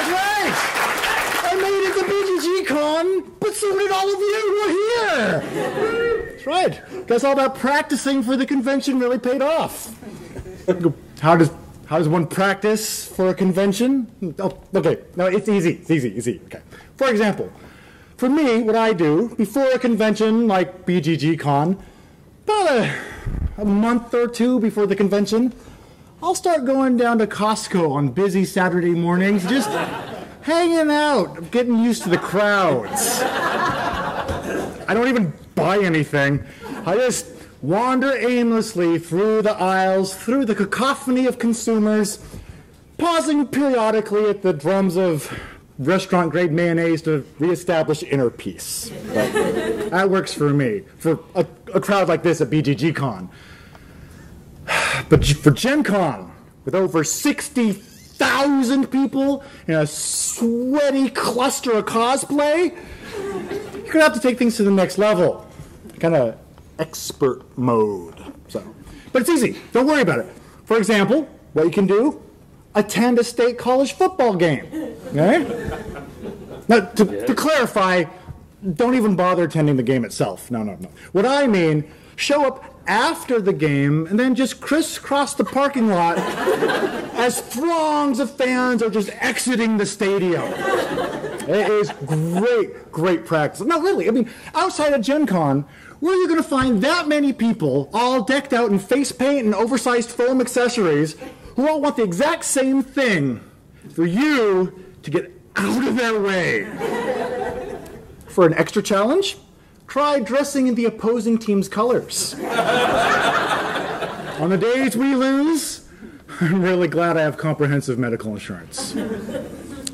right. I made it to BGG.con, but so did all of you. We're here. That's right. Guess all that practicing for the convention really paid off. How does one practice for a convention? Oh, okay. No, it's easy. It's easy. Okay. For example, for me, what I do before a convention like BGG.con, about a month or two before the convention, I'll start going down to Costco on busy Saturday mornings, just hanging out, getting used to the crowds. I don't even buy anything. I just wander aimlessly through the aisles, through the cacophony of consumers, pausing periodically at the drums of restaurant-grade mayonnaise to reestablish inner peace. That works for me, for a crowd like this at BGG.con. But for Gen Con, with over 60,000 people in a sweaty cluster of cosplay, you're going to have to take things to the next level. Kind of expert mode. But it's easy. Don't worry about it. For example, what you can do, attend a state college football game. Okay? Now, to clarify, don't even bother attending the game itself. No. What I mean, show up after the game and then just crisscross the parking lot as throngs of fans are just exiting the stadium. It is great practice. No, really, I mean, outside of Gen Con, where are you going to find that many people all decked out in face paint and oversized foam accessories who all want the exact same thing for you to get out of their way? For an extra challenge, try dressing in the opposing team's colors. On the days we lose, I'm really glad I have comprehensive medical insurance.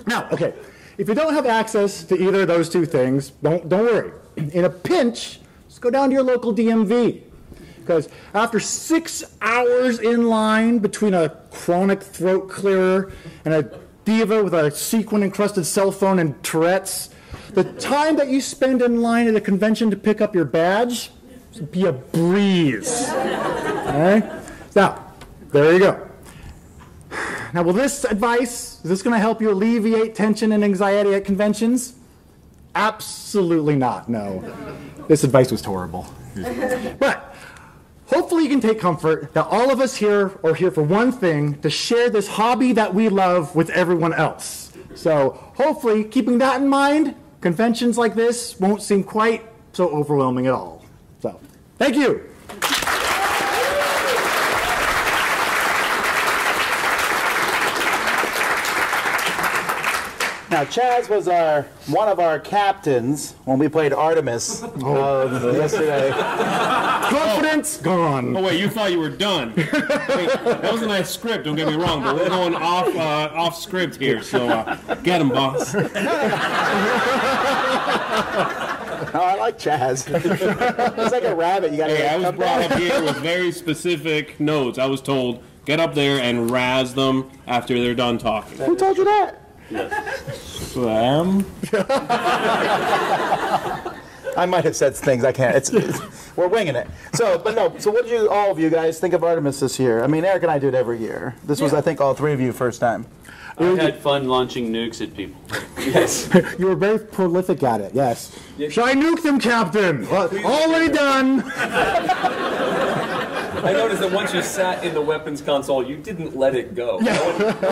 Now, okay, if you don't have access to either of those two things, don't worry. In a pinch, just go down to your local DMV. Because after 6 hours in line between a chronic throat clearer and a diva with a sequin-encrusted cell phone and Tourette's, the time that you spend in line at a convention to pick up your badge will be a breeze. All right? Now, there you go. Now, will this advice, is this going to help you alleviate tension and anxiety at conventions? Absolutely not, no. This advice was horrible. But hopefully you can take comfort that all of us here are here for one thing, to share this hobby that we love with everyone else. So hopefully, keeping that in mind, conventions like this won't seem quite so overwhelming at all. So, thank you. Now, Chaz was one of our captains when we played Artemis yesterday. Confidence gone. Oh wait, you thought you were done. Wait, that was a nice script. Don't get me wrong, but we're going off script here. So get him, boss. Oh, I like Chaz. It's like a rabbit. You got to. Hey, I was brought up here with very specific notes. I was told get up there and razz them after they're done talking. Who told you that? Slam. I might have said things I can't. We're winging it. So, but no. So, what did all of you guys think of Artemis this year? I mean, Eric and I do it every year. This was, I think, all three of you first time. I had fun launching nukes at people. Yes. You were very prolific at it, yes. Shall I nuke them, Captain? Already done. I noticed that once you sat in the weapons console, you didn't let it go. No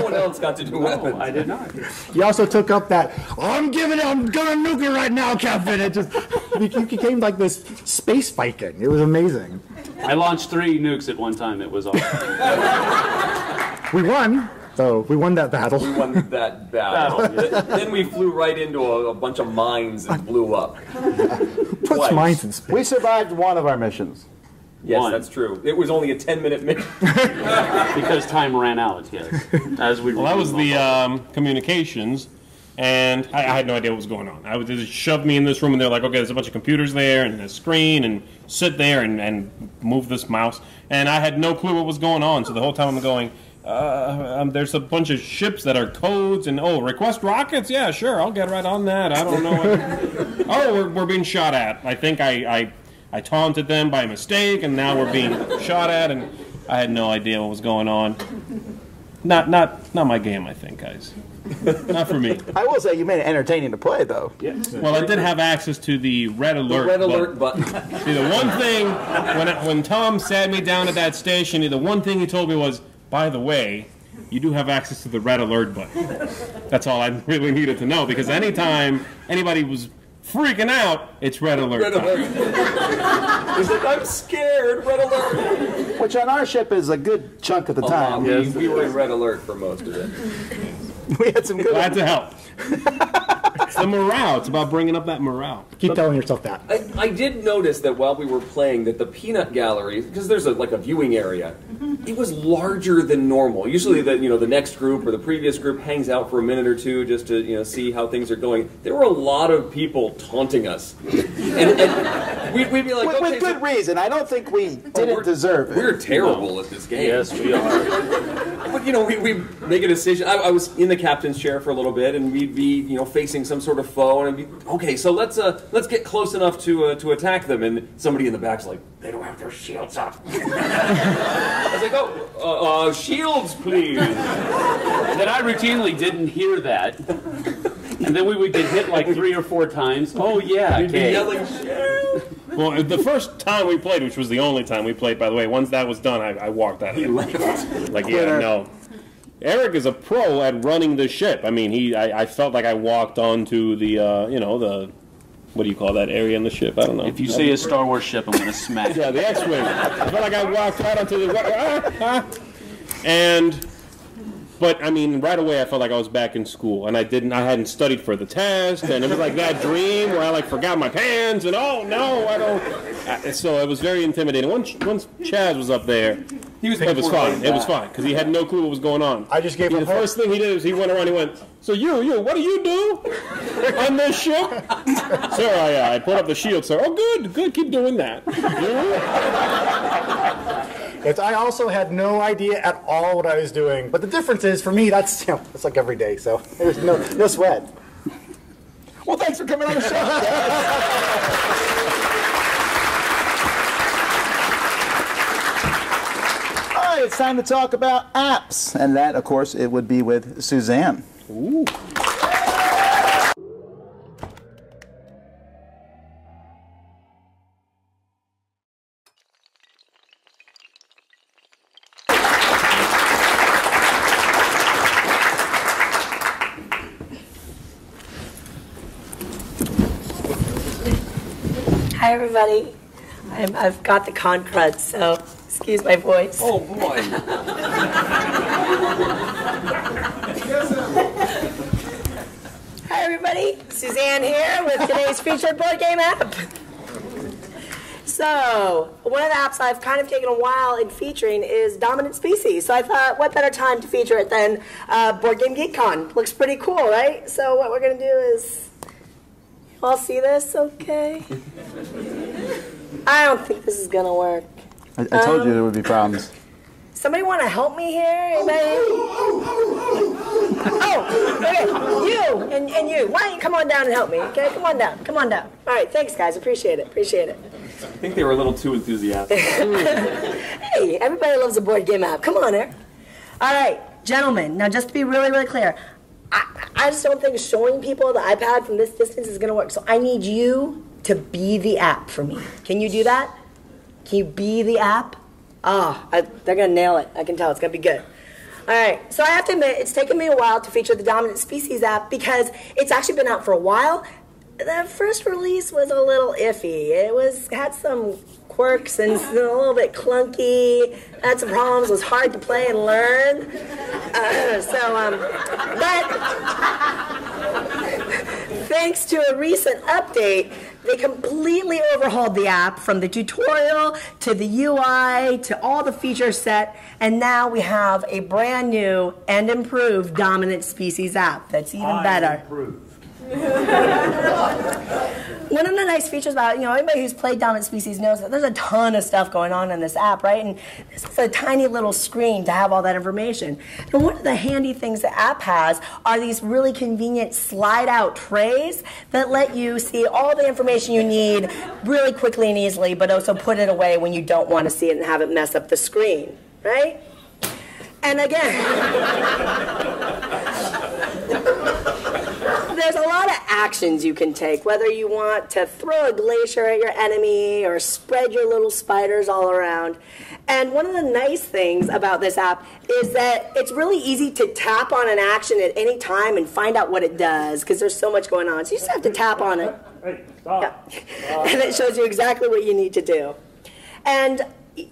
one else got to do weapons. I did not. You also took up that, I'm gonna nuke it right now, Captain. It just, you became like this space Viking. It was amazing. I launched 3 nukes at one time. It was awesome. We won. So we won that battle. We won that battle. Then we flew right into a bunch of mines and blew up. Puts mines in space. We survived one of our missions. Yes, that's true. It was only a 10-minute mission. Because time ran out, yes. As we Well, that was the communications, and I had no idea what was going on. They just shoved me in this room, and they're like, okay, there's a bunch of computers there, and a screen, and sit there and move this mouse. And I had no clue what was going on, so the whole time I'm going, there's a bunch of ships that are codes, and request rockets? Yeah, sure, I'll get right on that. I don't know. We're being shot at. I think I taunted them by mistake, and now we're being shot at, and I had no idea what was going on. Not my game, I think, guys. Not for me. I will say you made it entertaining to play, though. Yes. Well, I did have access to the red alert button. See, the one thing, when Tom sat me down at that station, the one thing he told me was, by the way, you do have access to the red alert button. That's all I really needed to know, because anytime anybody was freaking out, it's red alert. Red alert. He's like, I'm scared, red alert. Which on our ship is a good chunk of the time. We were in red alert for most of it. We had some good. Glad to help. It's the morale. It's about bringing up that morale. Keep telling yourself that. I did notice that while we were playing that the peanut gallery, because there's like a viewing area, it was larger than normal. Usually the next group or the previous group hangs out for a minute or two just to see how things are going. There were a lot of people taunting us. And we'd be like, with good reason. I don't think we didn't deserve it. We're terrible at this game. Yes, we are. But we make a decision. I was in the captain's chair for a little bit, and we'd be facing some sort of foe, and I'd be okay. So let's get close enough to attack them. And somebody in the back's like, they don't have their shields up. I was like, shields, please. And then I routinely didn't hear that. And then we would get hit like 3 or 4 times. Oh, yeah, We'd be okay. yelling, shield. Well, the first time we played, which was the only time we played, by the way, once that was done, I walked out of it. Like, yeah, no. Eric is a pro at running the ship. I mean, I felt like I walked onto the, the, what do you call that area in the ship? I don't know. If you say a Star Wars ship, I'm going to smack you. Yeah, the X-Wing. I felt like I walked right onto the, but I mean, right away I felt like I was back in school, and I hadn't studied for the test, and it was like that dream where I forgot my pants, and oh no, I don't. So it was very intimidating. Once Chaz was up there, it was fine. It was fine because he had no clue what was going on. I just gave him the first thing he did was he went around. He went, "So you, what do you do on this ship?" Sir, I put up the shield, sir. Oh, good, keep doing that. I also had no idea at all what I was doing. But the difference is, for me, that's like every day. So there's no sweat. Well, thanks for coming on the show. All right, it's time to talk about apps. And that, of course, it would be with Suzanne. Ooh. Hi, everybody. I've got the con crud, so excuse my voice. Oh, boy. Suzanne here with today's featured board game app. So, one of the apps I've kind of taken a while in featuring is Dominant Species. So I thought, what better time to feature it than BGG.con? Looks pretty cool, right? So what we're going to do is, you all see this okay? I don't think this is going to work. I told you there would be problems. Somebody want to help me here? Anybody? Oh, okay. You and you. Why don't you come on down and help me? Okay, come on down. Come on down. All right, thanks, guys. Appreciate it. Appreciate it. I think they were a little too enthusiastic. Hey, everybody loves a board game app. Come on, there. All right, gentlemen. Now, just to be really, really clear, I just don't think showing people the iPad from this distance is going to work. So I need you to be the app for me. Can you do that? Can you be the app? They're going to nail it. I can tell. It's going to be good. All right. So I have to admit, it's taken me a while to feature the Dominant Species app because it's actually been out for a while. The first release was a little iffy. It had some quirks and a little bit clunky. Had some problems. Was hard to play and learn. But thanks to a recent update, they completely overhauled the app from the tutorial to the UI to all the feature set, and now we have a brand new and improved Dominant Species app that's even better. One of the nice features about, anybody who's played Dominant Species knows that there's a ton of stuff going on in this app, right? And this is a tiny little screen to have all that information. And one of the handy things the app has are these really convenient slide-out trays that let you see all the information you need really quickly and easily, but also put it away when you don't want to see it and have it mess up the screen, right? And again, there's a lot of actions you can take, whether you want to throw a glacier at your enemy or spread your little spiders all around. And one of the nice things about this app is that it's really easy to tap on an action at any time and find out what it does, because there's so much going on. So you just have to tap on it. Hey, stop. Yeah. And it shows you exactly what you need to do. And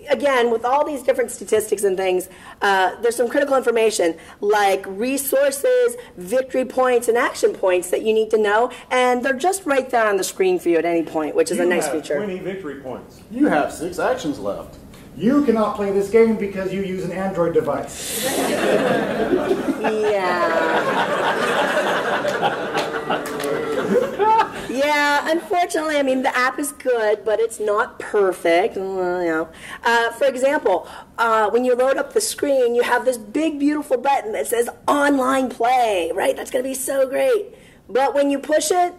again, with all these different statistics and things, there's some critical information like resources, victory points, and action points that you need to know, and they're just right there on the screen for you at any point, which is a nice feature. 20 victory points. You have 6 actions left. You cannot play this game because you use an Android device. Yeah, unfortunately, the app is good, but it's not perfect. For example, when you load up the screen, you have this big, beautiful button that says online play, right? That's going to be so great. But when you push it,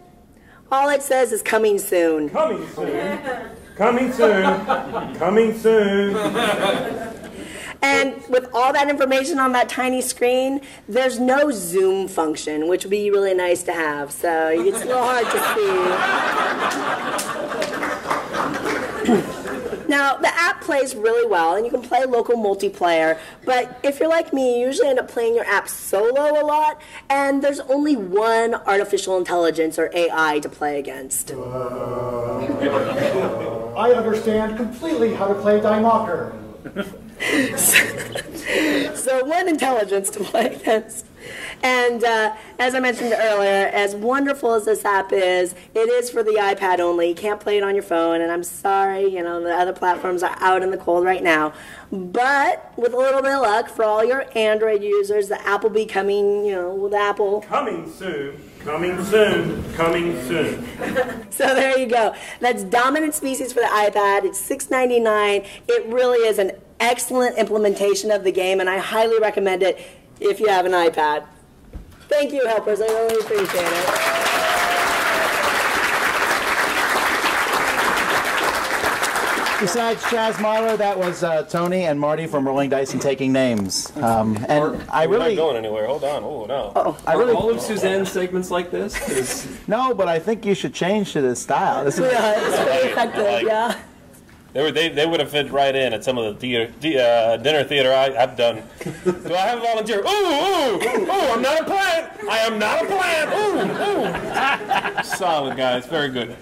all it says is coming soon. Coming soon. Coming soon. Coming soon. And with all that information on that tiny screen, there's no zoom function, which would be really nice to have. So it's a little hard to see. Now, the app plays really well, and you can play local multiplayer. But if you're like me, you usually end up playing your app solo a lot, and there's only one artificial intelligence, or AI, to play against. I understand completely how to play Die Knocker. So one intelligence to play against. And as I mentioned earlier, as wonderful as this app is, it is for the iPad only. You can't play it on your phone, and I'm sorry, the other platforms are out in the cold right now. But with a little bit of luck, for all your Android users, the app will be coming, with Apple. Coming soon. Coming soon. Coming soon. So there you go. That's Dominant Species for the iPad. It's $6.99. It really is an excellent implementation of the game, and I highly recommend it if you have an iPad. Thank you, helpers. I really appreciate it. Besides Chaz Marlowe, that was Tony and Marty from Rolling Dice and Taking Names. And I really... We're not going anywhere. Hold on. Oh, no. Are all of Suzanne's segments like this? No, but I think you should change to this style. This is... Yeah, it's really effective, yeah. They would have fit right in at some of the dinner theater I've done. Do I have a volunteer? Ooh, I'm not a plant. I am not a plant. Ooh. Solid, guys. Very good.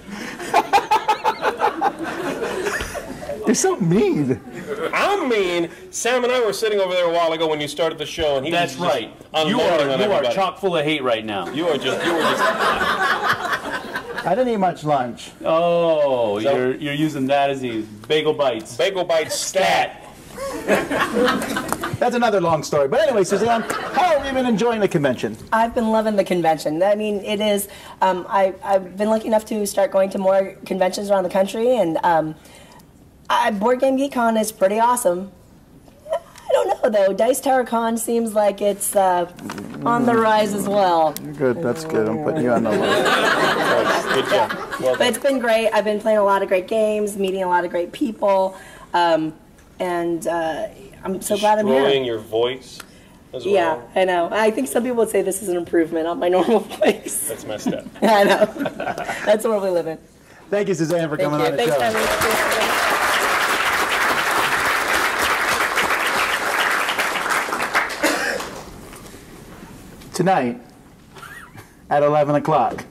You're so mean. I'm mean. Sam and I were sitting over there a while ago when you started the show, and he That's was just right. unloading on You are everybody. chock full of hate right now. You were just I didn't eat much lunch. Oh, you're using that as the bagel bites. Bagel bites stat. That's another long story. But anyway, Suzanne, how have you been enjoying the convention? I've been loving the convention. I mean, it is, I've been lucky enough to start going to more conventions around the country, and BGG.con is pretty awesome. I don't know, though. Dice Tower Con seems like it's on the rise as well. Good, that's good. I'm putting you on the list. Good job. Well But it's been great. I've been playing a lot of great games, meeting a lot of great people, and I'm so glad I'm here. Destroying your voice as well. Yeah, I know. I think some people would say this is an improvement on my normal voice. That's messed up. I know. That's where we live in. Thank you, Suzanne, for coming on the show. Thanks, Tonight, at 11 o'clock,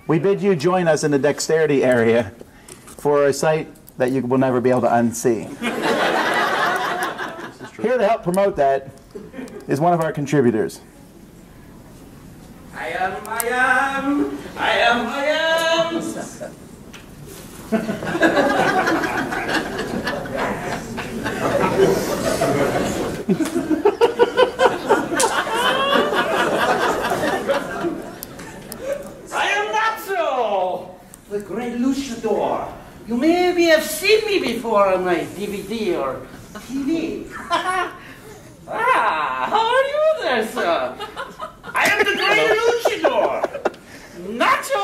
we bid you join us in the dexterity area for a sight that you will never be able to unsee. Here to help promote that is one of our contributors. I am. I am Natsu, the great luchador. You maybe have seen me before on my DVD or TV. How are you there, sir? I am the great luchador, Nacho!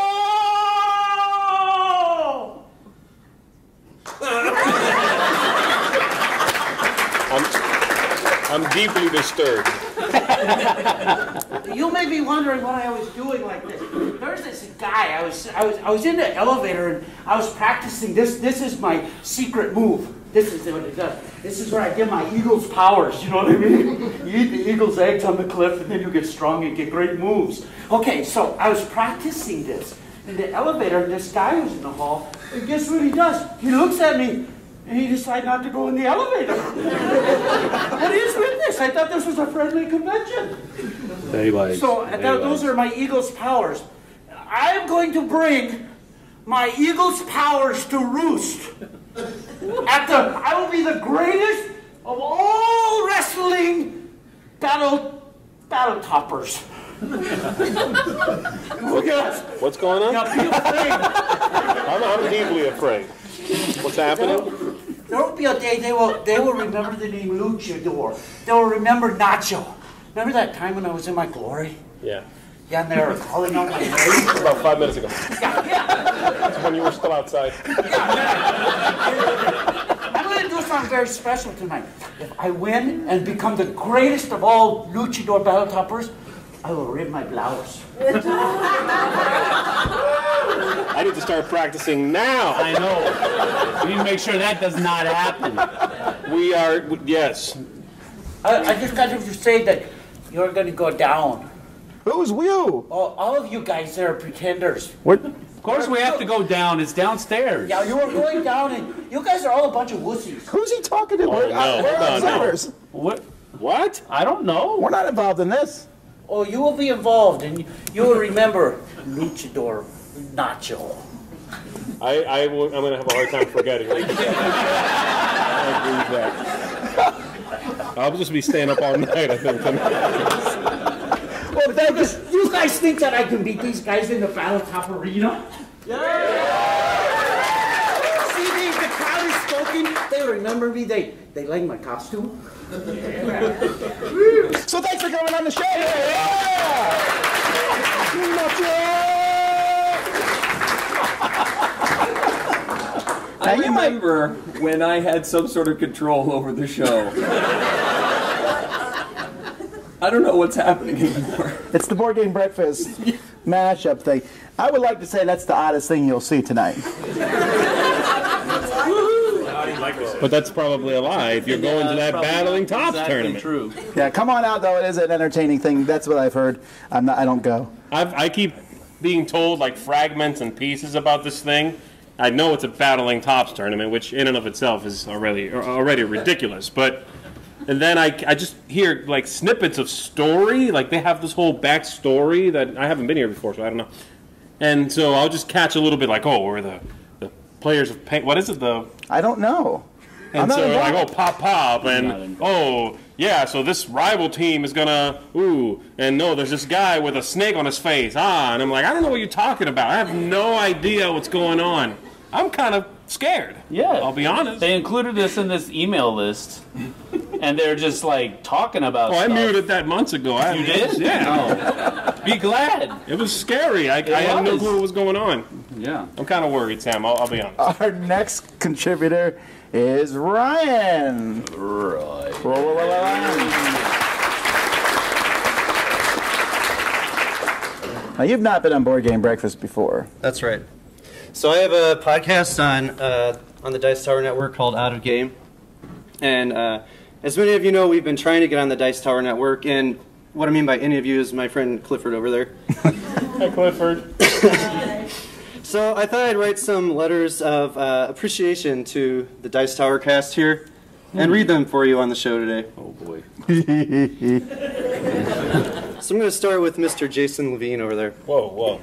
I'm deeply disturbed. You may be wondering what I was doing like this. There's this guy. I was in the elevator and I was practicing this. This is my secret move. This is what it does. This is where I get my eagle's powers. You know what I mean? You eat the eagle's eggs on the cliff, and then you get strong and get great moves. Okay, so I was practicing this in the elevator, and this guy was in the hall. And guess what he does? He looks at me. And he decided not to go in the elevator. What is with this? I thought this was a friendly convention. So those are my eagle's powers. I am going to bring my eagle's powers to roost. I will be the greatest of all wrestling battle toppers. Look at us. What's going on? Now be afraid. I'm deeply afraid. What's happening? There will be a day they will remember the name Luchador. They will remember Nacho. Remember that time when I was in my glory? Yeah. Yeah, and they were calling out my name. About 5 minutes ago. Yeah. That's when you were still outside. I'm going to do something very special tonight. If I win and become the greatest of all Luchador battle toppers, I will rip my blouse. I need to start practicing now. I know. We need to make sure that does not happen. We are, yes. I just got to say that you're going to go down. Who's you? Oh, all of you guys there are pretenders. What? Of course we have to go down. It's downstairs. Yeah, you are going down, and you guys are all a bunch of wussies. Who's he talking to? We're observers. What? I don't know. We're not involved in this. Oh, you will be involved, and you will remember Luchador Nacho. I'm going to have a hard time forgetting. I agree with that. I'll just be staying up all night, I think. Well, you guys think that I can beat these guys in the battle top arena? Yeah! See, the crowd is spoken. They remember me. They like my costume. So thanks for coming on the show. I remember when I had some sort of control over the show. I don't know what's happening anymore. It's the board game breakfast mashup thing. I would like to say that's the oddest thing you'll see tonight. But that's probably a lie if you're going to that Battling Tops tournament. True. Yeah, come on out though. It is an entertaining thing. That's what I've heard. I don't go. I keep being told like fragments and pieces about this thing. I know it's a Battling Tops tournament, which in and of itself is already ridiculous. And then I just hear like snippets of story. Like they have this whole backstory that I haven't been here before, so I don't know. And so I'll just catch a little bit like, oh, or the players of paint. What is it? I don't know. And so like, oh, pop, and oh, yeah, so this rival team is gonna, and no, there's this guy with a snake on his face, and I'm like, I don't know what you're talking about. I have no idea what's going on. I'm kind of scared. Yeah. I'll be honest. They included this in this email list, and they're just like talking about stuff. I muted that months ago. You did? Yeah. Oh. Be glad. It was scary. I had no clue what was going on. Yeah. I'm kind of worried, Sam. I'll be honest. Our next contributor is Ryan. Right. Now, you've not been on Board Game Breakfast before. That's right. So I have a podcast on the Dice Tower Network called Out of Game. And as many of you know, we've been trying to get on the Dice Tower Network. And what I mean by any of you is my friend Clifford over there. Hi, Clifford. So I thought I'd write some letters of appreciation to the Dice Tower cast here and read them for you on the show today. Oh, boy. So I'm going to start with Mr. Jason Levine over there. Whoa.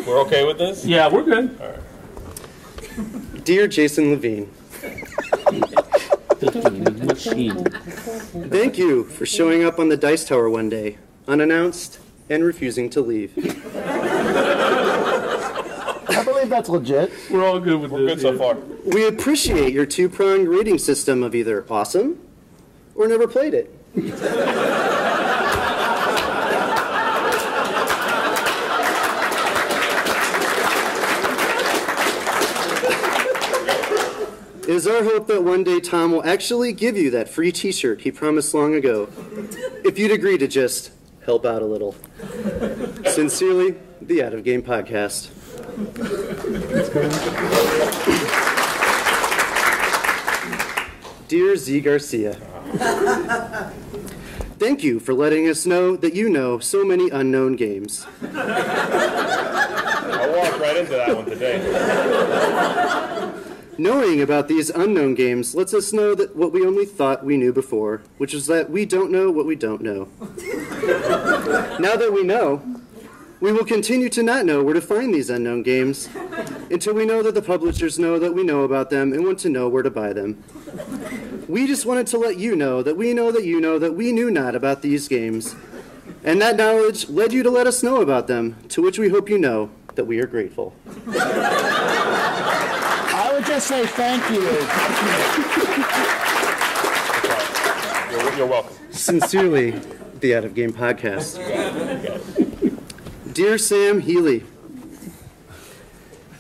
We're okay with this? Yeah, we're good. All right. Dear Jason Levine, thank you for showing up on the Dice Tower one day, unannounced and refusing to leave. I believe that's legit. We're all good with this. We're good so far. We appreciate your two-pronged rating system of either awesome or never played it. It is our hope that one day Tom will actually give you that free t-shirt he promised long ago, if you'd agree to just help out a little. Sincerely, the Out of Game Podcast. Dear Z Garcia, thank you for letting us know that you know so many unknown games. I walked right into that one today. Knowing about these unknown games lets us know that what we only thought we knew before, which is that we don't know what we don't know. Now that we know, we will continue to not know where to find these unknown games until we know that the publishers know that we know about them and want to know where to buy them. We just wanted to let you know that we know that you know that we knew not about these games, and that knowledge led you to let us know about them, to which we hope you know that we are grateful. I would just say thank you. You're welcome. Sincerely, the Out of Game Podcast. Dear Sam Healy,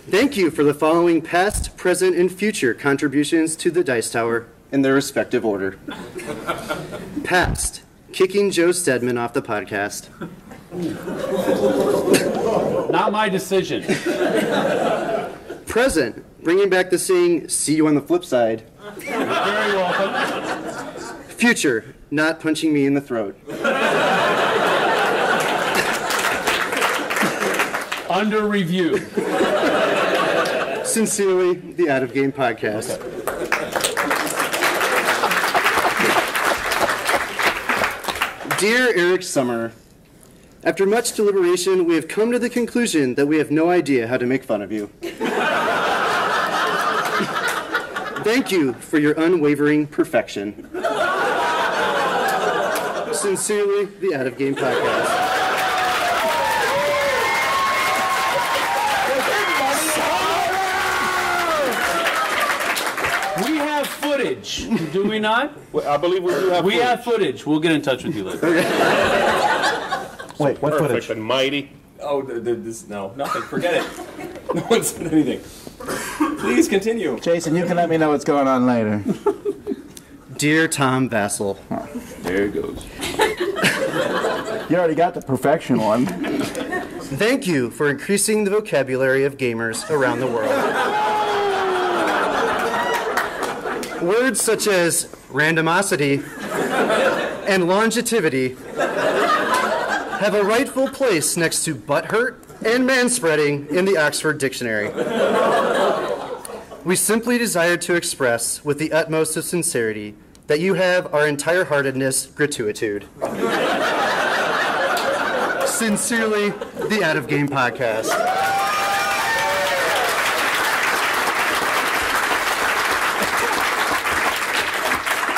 thank you for the following past, present, and future contributions to the Dice Tower in their respective order. Past, kicking Joe Stedman off the podcast. Not my decision. Present, bringing back the saying, see you on the flip side. You're very welcome. Future, not punching me in the throat. Under review. Sincerely, the Out of Game Podcast. Dear Eric Summer, after much deliberation, we have come to the conclusion that we have no idea how to make fun of you. Thank you for your unwavering perfection. Sincerely, the Out of Game Podcast. We have footage, do we not? I believe we do have We footage. have footage. We'll get in touch with you later. Wait, what Perfect footage? and mighty. Oh, no, nothing. Forget it. No one said anything. Please continue. Jason, you can let me know what's going on later. Dear Tom Vassell. There it goes. You already got the perfection one. Thank you for increasing the vocabulary of gamers around the world. Words such as randomosity and longevity have a rightful place next to butthurt and manspreading in the Oxford Dictionary. We simply desire to express with the utmost of sincerity that you have our entire-heartedness gratuitude. Sincerely, the Out of Game Podcast.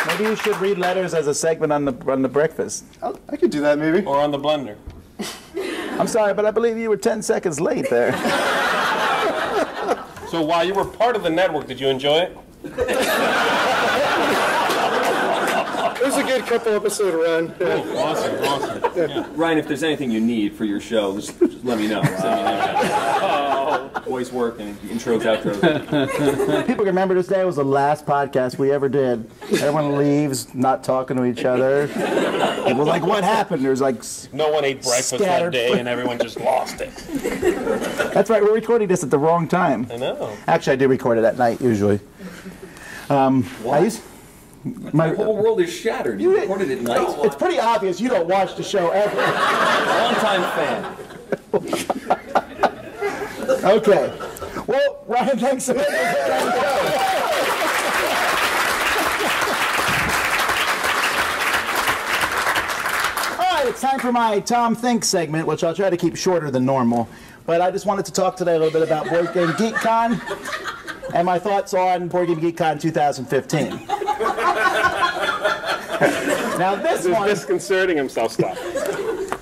Maybe you should read letters as a segment on the breakfast. I could do that maybe. Or on the blender. I'm sorry, but I believe you were 10 seconds late there. So while you were part of the network, did you enjoy it? It was a good couple episode run. Cool. Awesome. Yeah. Ryan, if there's anything you need for your show, just let me know. Voice work and intros, outros. People remember this day was the last podcast we ever did. Everyone leaves, not talking to each other. It was like, what happened? There's like no one ate breakfast that day, and everyone just lost it. That's right. We're recording this at the wrong time. I know. Actually, I do record it at night usually. My whole world is shattered. You recorded it at night? It's pretty obvious you don't watch the show ever. Long-time fan. Okay. Well, Ryan, thanks so much. All right, it's time for my Tom Thinks segment, which I'll try to keep shorter than normal. But I just wanted to talk today a little bit about Board Game Geek.con and my thoughts on Board Game Geek.con 2015. Now this one disconcerting himself stuff.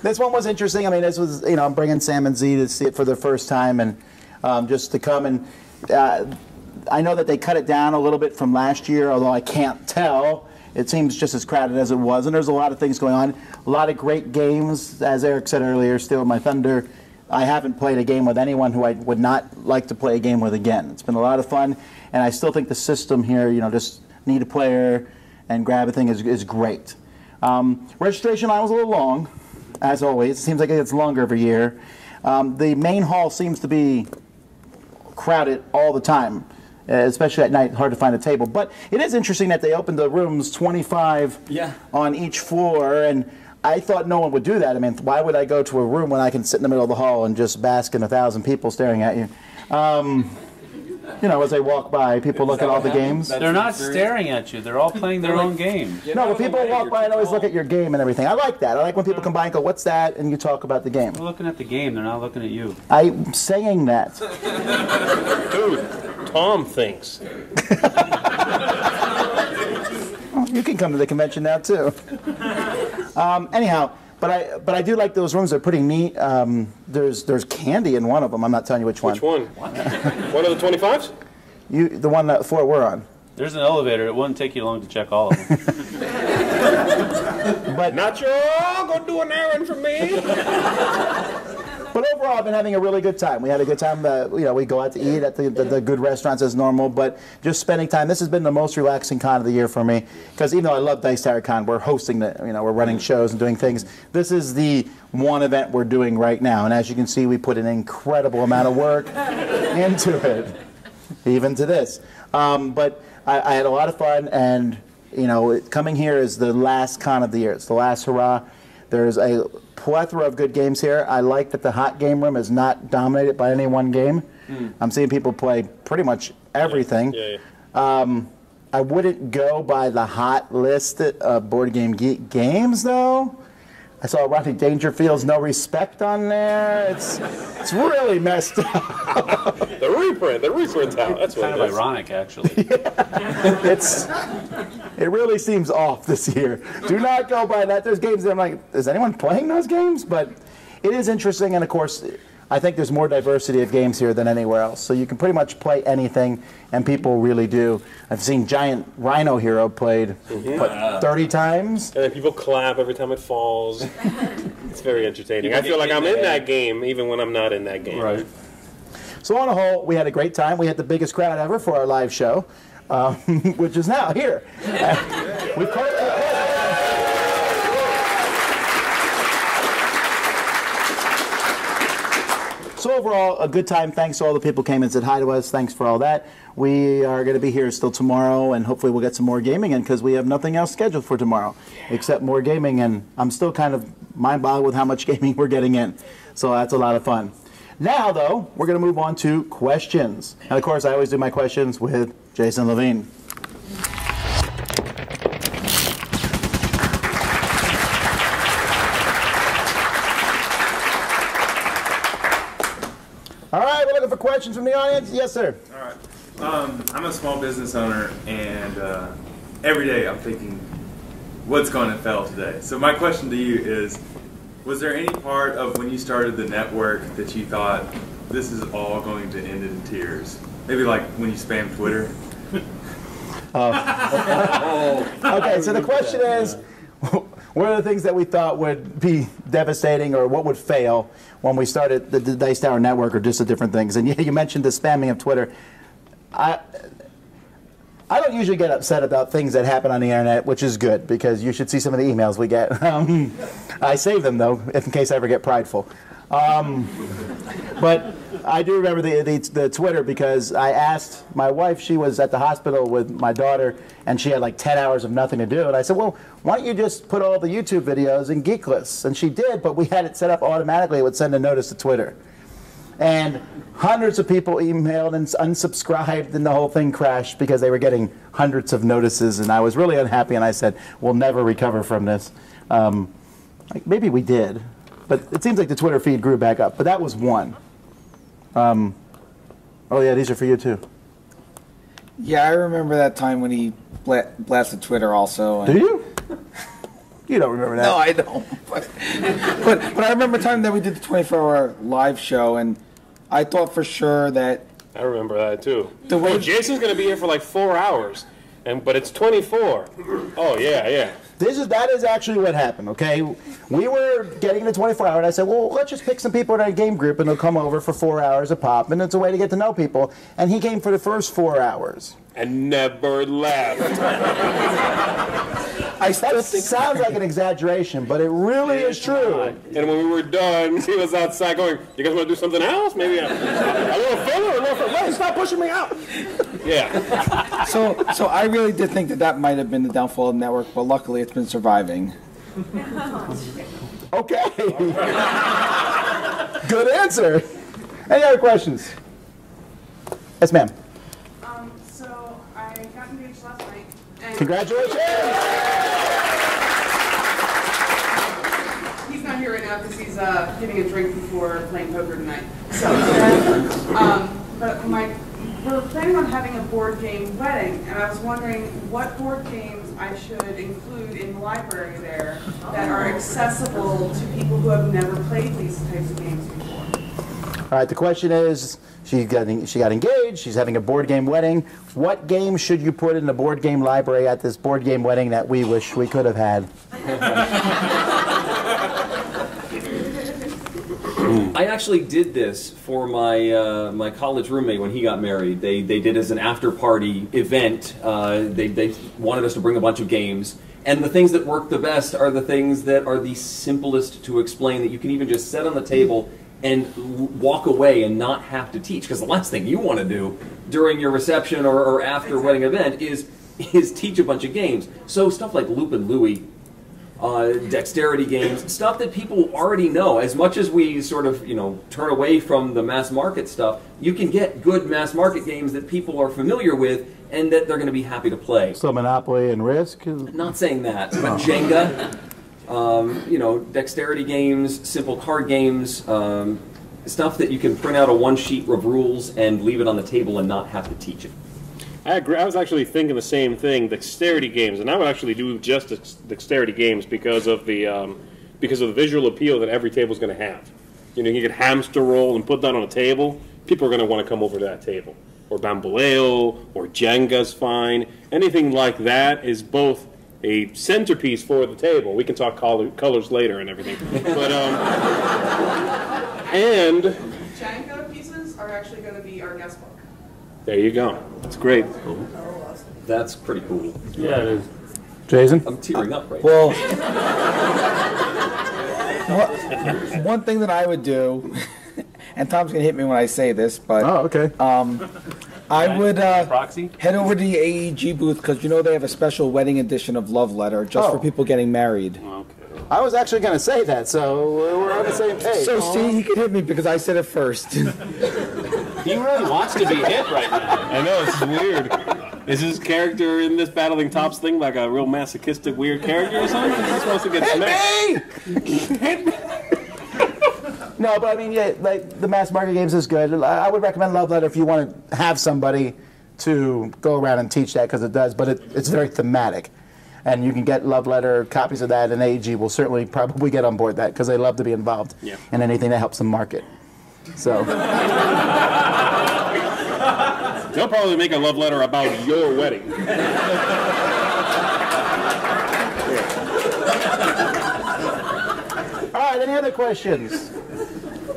This one was interesting. I mean, this was, I'm bringing Sam and Z to see it for the first time, and just to come and I know that they cut it down a little bit from last year, although I can't tell. It seems just as crowded as it was, and there's a lot of things going on. A lot of great games, as Eric said earlier. Steal My Thunder. I haven't played a game with anyone who I would not like to play a game with again. It's been a lot of fun, and I still think the system here, just need a player and grab a thing is great. Registration line was a little long, as always. It seems like it gets longer every year. The main hall seems to be crowded all the time, especially at night. Hard to find a table. But it is interesting that they opened the rooms 25 on each floor, and I thought no one would do that. I mean, why would I go to a room when I can sit in the middle of the hall and just bask in 1,000 people staring at you? As they walk by, people look at all the games. They're not staring at you. They're all playing their own game. No, but people walk by and always look at your game and everything. I like that. I like when people come by and go, "What's that?" and you talk about the game. They're looking at the game. They're not looking at you. I'm saying that. Dude, Tom thinks. Well, you can come to the convention now too. Anyhow. But I do like those rooms. They're pretty neat. There's candy in one of them. I'm not telling you which one. Which one? What? One of the 25s? The one that floor we're on. There's an elevator. It wouldn't take you long to check all of them. But Nacho, go do an errand for me. But overall, I've been having a really good time. We had a good time. We go out to eat at the good restaurants as normal, but just spending time. This has been the most relaxing con of the year for me, because even though I love Dice Tower Con, we're hosting we're running shows and doing things. This is the one event we're doing right now, and as you can see, we put an incredible amount of work into it, even to this. But I had a lot of fun, and coming here is the last con of the year. It's the last hurrah. There's a plethora of good games here. I like that the hot game room is not dominated by any one game. I'm seeing people play pretty much everything. I wouldn't go by the hot list of Board Game Geek games, though. I saw Rodney Dangerfield's No Respect on there. It's really messed up. The reprint's out. That's what kind of ironic, actually. It really seems off this year. Do not go by that. There's games that I'm like, is anyone playing those games? But it is interesting, and of course, I think there's more diversity of games here than anywhere else. So you can pretty much play anything, and people really do. I've seen Giant Rhino Hero played, 30 times? And then people clap every time it falls. It's very entertaining. I feel like I'm in that game, even when I'm not in that game. Right. So on the whole, we had a great time. We had the biggest crowd ever for our live show, which is now here. We've called it. So overall, a good time. Thanks to all the people who came and said hi to us. Thanks for all that. We are going to be here still tomorrow, and hopefully we'll get some more gaming in, because we have nothing else scheduled for tomorrow except more gaming, and I'm still kind of mind-boggled with how much gaming we're getting in. So that's a lot of fun. Now, though, we're going to move on to questions. And, of course, I always do my questions with Jason Levine. questions from the audience? Yes, sir. All right. I'm a small business owner, and every day I'm thinking, what's going to fail today? So my question to you is, was there any part of when you started the network that you thought, this is all going to end in tears? Maybe like when you spammed Twitter? Okay, so the question is, what are the things that we thought would be devastating or what would fail when we started the Dice Tower Network, or just the different things? And you mentioned the spamming of Twitter. I don't usually get upset about things that happen on the internet, which is good, because you should see some of the emails we get. I save them, though, in case I ever get prideful. But I do remember the Twitter, because I asked my wife, she was at the hospital with my daughter, and she had like 10 hours of nothing to do. And I said, well, why don't you just put all the YouTube videos in Geek Lists? And she did, but we had it set up automatically. It would send a notice to Twitter. And hundreds of people emailed and unsubscribed, and the whole thing crashed because they were getting hundreds of notices. And I was really unhappy, and I said, we'll never recover from this. Maybe we did, but it seems like the Twitter feed grew back up. But that was one. Oh, yeah, these are for you, too. Yeah, I remember that time when he blasted Twitter also. Do you? You don't remember that? No, I don't. But I remember the time that we did the 24-hour live show, and I thought for sure that... I remember that, too. Jason's going to be here for like 4 hours, but it's 24. Oh, yeah. That is actually what happened, okay? We were getting the 24-hour, and I said, well, let's just pick some people in our game group, and they'll come over for 4 hours a pop, and it's a way to get to know people. And he came for the first 4 hours. And never left. That sounds like an exaggeration, but it really is true. And when we were done, he was outside going, you guys want to do something else? Maybe a little filler, Wait, stop pushing me out. Yeah. So I really did think that might have been the downfall of the network, but luckily it's been surviving. Okay. Good answer. Any other questions? Yes, ma'am. So I got engaged last night. Congratulations! He's not here right now because he's getting a drink before playing poker tonight. So, but we're planning on having a board game wedding, and I was wondering what board games I should include in the library there that are accessible to people who have never played these types of games before. All right, the question is, she got engaged, she's having a board game wedding. What game should you put in the board game library at this board game wedding that we wish we could have had? I actually did this for my my college roommate when he got married. They did it as an after-party event. They wanted us to bring a bunch of games. And the things that work the best are the things that are the simplest to explain, that you can even just set on the table and walk away and not have to teach. Because the last thing you want to do during your reception or after wedding event is teach a bunch of games. So stuff like Loop and Louie, dexterity games, stuff that people already know. As much as we sort of, turn away from the mass market stuff, you can get good mass market games that people are familiar with and that they're going to be happy to play. So Monopoly and Risk? Not saying that, but Jenga, dexterity games, simple card games, stuff that you can print out a one-sheet of rules and leave it on the table and not have to teach it. I agree. I was actually thinking the same thing, dexterity games, and I would actually do just dexterity games because of the visual appeal that every table is going to have. You can hamster roll and put that on a table. People are going to want to come over to that table. Or Bamboleo, or Jenga's fine. Anything like that is both a centerpiece for the table. We can talk colors later and everything. But and Jenga pieces are actually going to be our guest book. There you go. That's great. That's pretty cool. Yeah, it is. Jason? I'm tearing up right now. One thing that I would do, and Tom's going to hit me when I say this, but... Oh, okay. I would head over to the AEG booth because they have a special wedding edition of Love Letter just for people getting married. Okay. I was actually going to say that, so we're on the same page. So, see, he could hit me because I said it first. He really wants to be hit right now. I know, it's weird. Is his character in this Battling Tops thing like a real masochistic, weird character or something? Is he supposed to get smacked? Hit me! No, but I mean, yeah, like the mass market games is good. I would recommend Love Letter if you want to have somebody to go around and teach that, because it does, but it's very thematic. And you can get Love Letter copies of that, and AEG will certainly probably get on board that, because they love to be involved in anything that helps them market. So. They'll probably make a love letter about your wedding. All right, any other questions?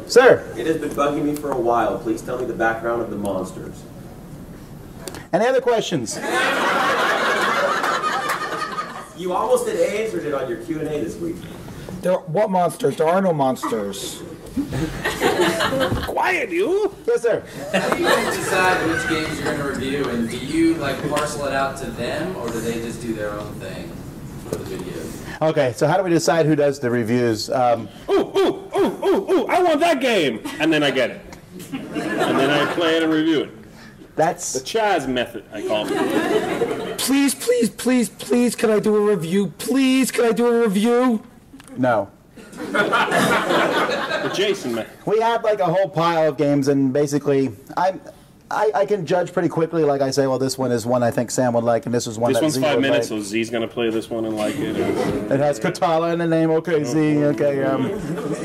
Sir? It has been bugging me for a while. Please tell me the background of the monsters. Any other questions? You almost had answered it on your Q&A this week. What monsters? There are no monsters. Quiet, you! Yes, sir. How do you guys decide which games you're going to review, and do you like parcel it out to them, or do they just do their own thing for the videos? Okay, so how do we decide who does the reviews? Ooh, I want that game! And then I get it. And then I play it and review it. That's the Chaz method, I call it. Please, please, please, please, can I do a review? Please, can I do a review? No. The Jason method. We have like a whole pile of games, and basically, I can judge pretty quickly. Like I say, well, this one is one I think Sam would like, and this is one This that one's Z 5 would minutes, like. so Z's gonna play this one and like it. It has Katala in the name. Okay, Z. Okay.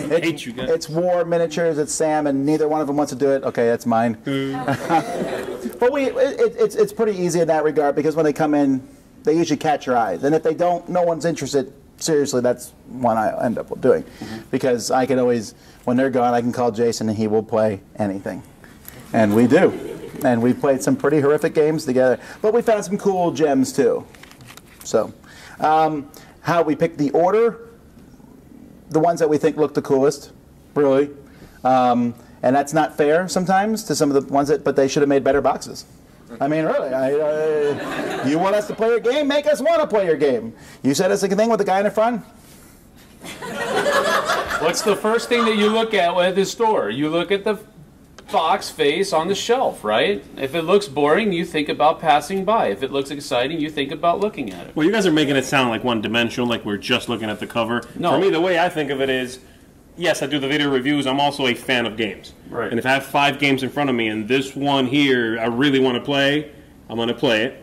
Hate you guys. It's War Miniatures. It's Sam, and neither one of them wants to do it. Okay, that's mine. But it's pretty easy in that regard, because when they come in, they usually catch your eyes, and if they don't, no one's interested. Seriously, that's one I end up doing, because I can always, when they're gone, I can call Jason and he will play anything, and we do, and we've played some pretty horrific games together, but we found some cool gems too. So, how we pick the order, the ones that we think look the coolest, really, and that's not fair sometimes to some of the ones but they should have made better boxes. I mean, really, you want us to play your game? Make us want to play your game. You said it's a thing with the guy in the front? What's the first thing that you look at the store? You look at the box face on the shelf, right? If it looks boring, you think about passing by. If it looks exciting, you think about looking at it. Well, you guys are making it sound like one-dimensional, like we're just looking at the cover. No. For me, the way I think of it is, yes, I do the video reviews. I'm also a fan of games. Right. And if I have 5 games in front of me and this one here I really want to play, I'm going to play it.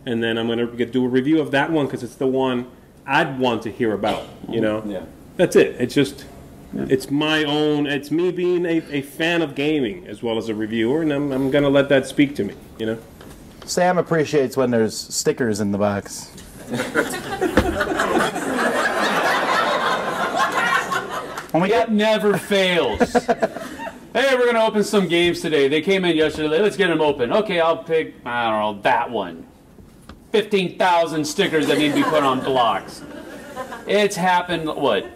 And then I'm going to do a review of that one because it's the one I'd want to hear about, you know? Yeah. That's it. It's just, it's my own, it's me being a fan of gaming as well as a reviewer, and I'm going to let that speak to me, you know? Sam appreciates when there's stickers in the box. It never fails. Hey, we're going to open some games today. They came in yesterday. Let's get them open. Okay, I'll pick, I don't know, that one. 15,000 stickers that need to be put on blocks. It's happened, what,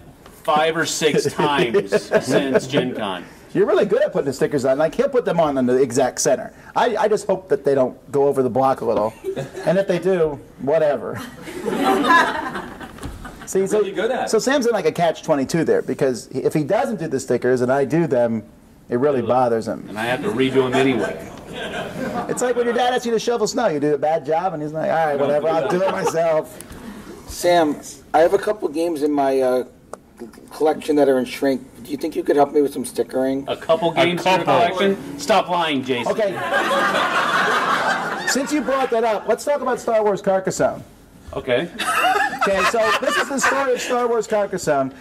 5 or 6 times since Gen Con. You're really good at putting the stickers on. Like, he'll put them on the exact center. I just hope that they don't go over the block a little. And if they do, whatever. See, You're really good at it. So Sam's in like a catch-22 there, because if he doesn't do the stickers and I do them, it really bothers him. And I have to redo them anyway. It's like when your dad asks you to shovel snow. You do a bad job, and he's like, all right, whatever, I'll do it myself. Sam, I have a couple games in my collection that are in shrink. Do you think you could help me with some stickering? A couple games in your collection? Stop lying, Jason. Okay. Since you brought that up, let's talk about Star Wars Carcassonne. Okay. Okay, so this is the story of Star Wars Carcassonne.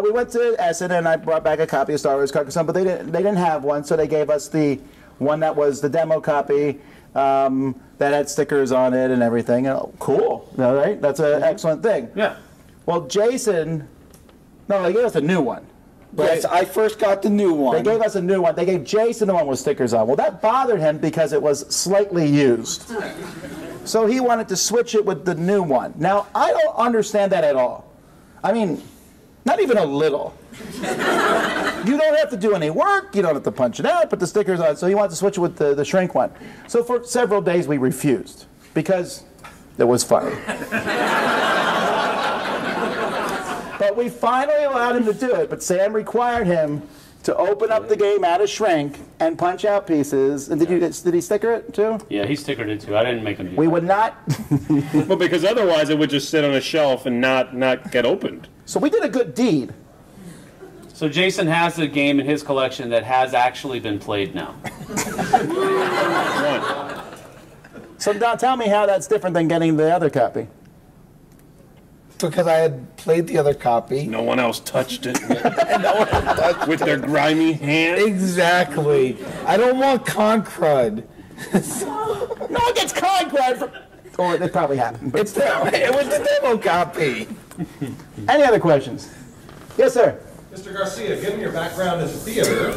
We went to Essen, and I brought back a copy of Star Wars Carcassonne, but they didn't have one, so they gave us the one that was the demo copy that had stickers on it and everything. Oh, cool, all right? That's an excellent thing. Yeah. Well, Jason, no, they gave us a new one. Yes, I first got the new one. They gave us a new one. They gave Jason the one with stickers on. Well, that bothered him because it was slightly used. So he wanted to switch it with the new one. Now, I don't understand that at all. I mean, not even a little. You don't have to do any work. You don't have to punch it out, put the stickers on. So he wanted to switch it with the shrink one. So for several days we refused because it was funny. But we finally allowed him to do it. But Sam required him to open up the game out of shrink and punch out pieces. And did he sticker it too? Yeah, he stickered it too. I didn't make him do We that. would not. Well, because otherwise it would just sit on a shelf and not get opened. So we did a good deed. So Jason has a game in his collection that has actually been played now. So now tell me how that's different than getting the other copy. Because I had played the other copy. No one else touched it. With their grimy hands. Exactly. I don't want con crud. No one gets con crud from... Or it probably happened. But it was the demo copy. Any other questions? Yes, sir. Mr. Garcia, given your background in theater,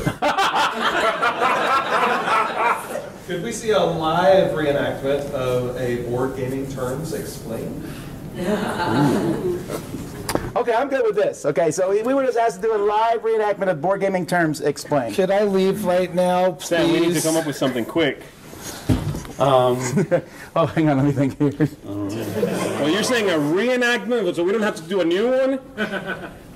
could we see a live reenactment of a board gaming terms explained? Okay, I'm good with this. Okay, so we were just asked to do a live reenactment of board gaming terms explained. Should I leave right now, please? Sam, we need to come up with something quick. Oh, hang on, let me think here. Well, you're saying a reenactment, so we don't have to do a new one?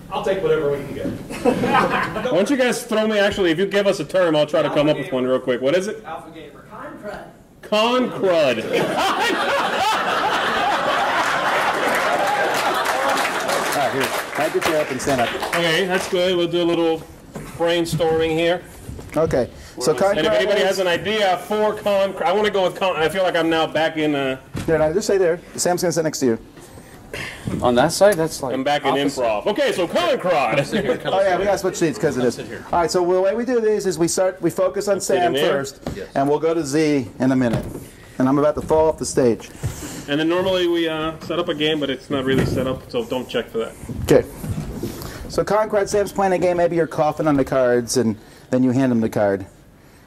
I'll take whatever we can get. Why don't you guys throw me, actually, if you give us a term, I'll try to come up with one real quick. What is it? Alpha Gamer. Con crud. Con crud. All right, here. I'll get you up and stand up. Okay, that's good. We'll do a little brainstorming here. Okay. So con and if crud anybody is- has an idea for con crud, I want to go with con. I feel like I'm now back in. There, no, just stay there. Sam's going to sit next to you. On that side, that's like. I'm back in improv. Okay, so con crud. Oh yeah, we got to switch seats because of this. All right, so the way we do these is we focus on sit Sam in there? first, and we'll go to Z in a minute. And I'm about to fall off the stage. And then normally we set up a game, but it's not really set up, so don't check for that. Okay. So Concrete, Sam's playing a game. Maybe you're coughing on the cards, and then you hand him the card.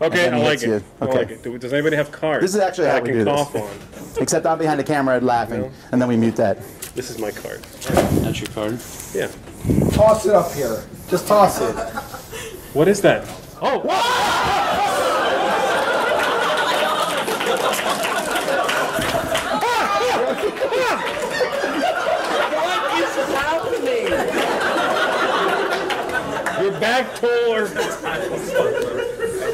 Okay, And then I he like hits it. you. I Okay. like it. Does anybody have cards? This is actually that how I we can do cough this. on? Except I'm behind the camera laughing, and then we mute that. This is my card. That's your card? Yeah. Toss it up here. Just toss it. What is that? Oh, What is happening? Your back tore.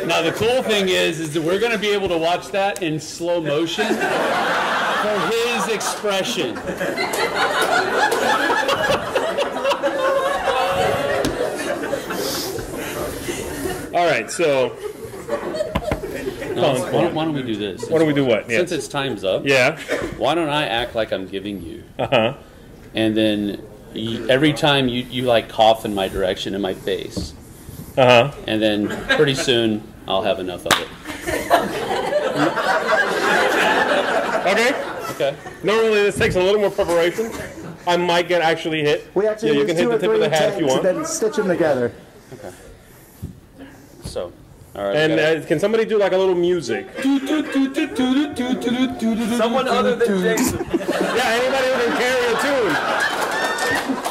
Now the cool thing is that we're going to be able to watch that in slow motion for his expression. All right, so. No, why don't we do this? Why don't we do what? Since it's time's up. Yeah. Why don't I act like I'm giving you? Uh-huh. And then every time you like cough in my direction in my face. Uh-huh. And then pretty soon I'll have enough of it. Okay. Okay. Normally this takes a little more preparation. I might get actually hit. We actually you use can hit 2 the or tip of 3 the hat if you takes want. and then stitch them together. Okay. So, all right. And can somebody do like a little music? Someone other than Jason. Yeah, anybody who can carry a tune.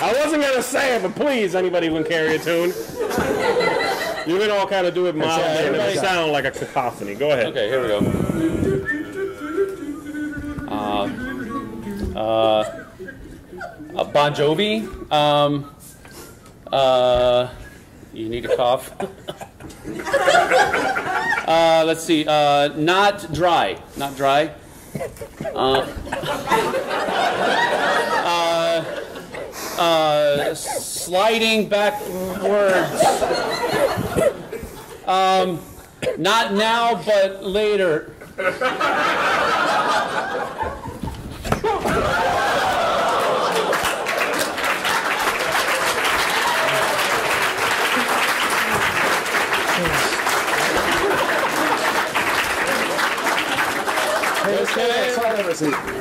I wasn't gonna say it, but please, anybody who can carry a tune. You can all kind of do it mildly, and it'll sound like a cacophony. Go ahead. Okay, here we go. Bon Jovi. You need a cough. Let's see. Not dry. Not dry. Sliding backwards. Not now, but later.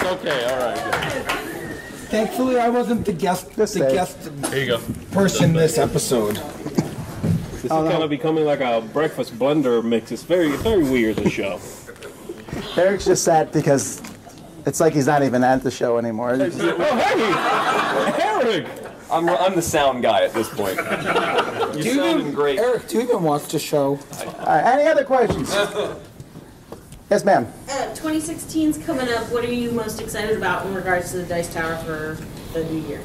Okay, all right. Thankfully, I wasn't the guest Here you go. person this episode. This is kind of becoming like a breakfast blender mix. It's very, very weird, the show. Eric's just sad because it's like he's not even at the show anymore. Oh, hey! Eric! I'm the sound guy at this point. You're sounding great. Eric, do you even watch the show? All right, any other questions? Yes, ma'am. 2016's coming up. What are you most excited about in regards to the Dice Tower for the new year?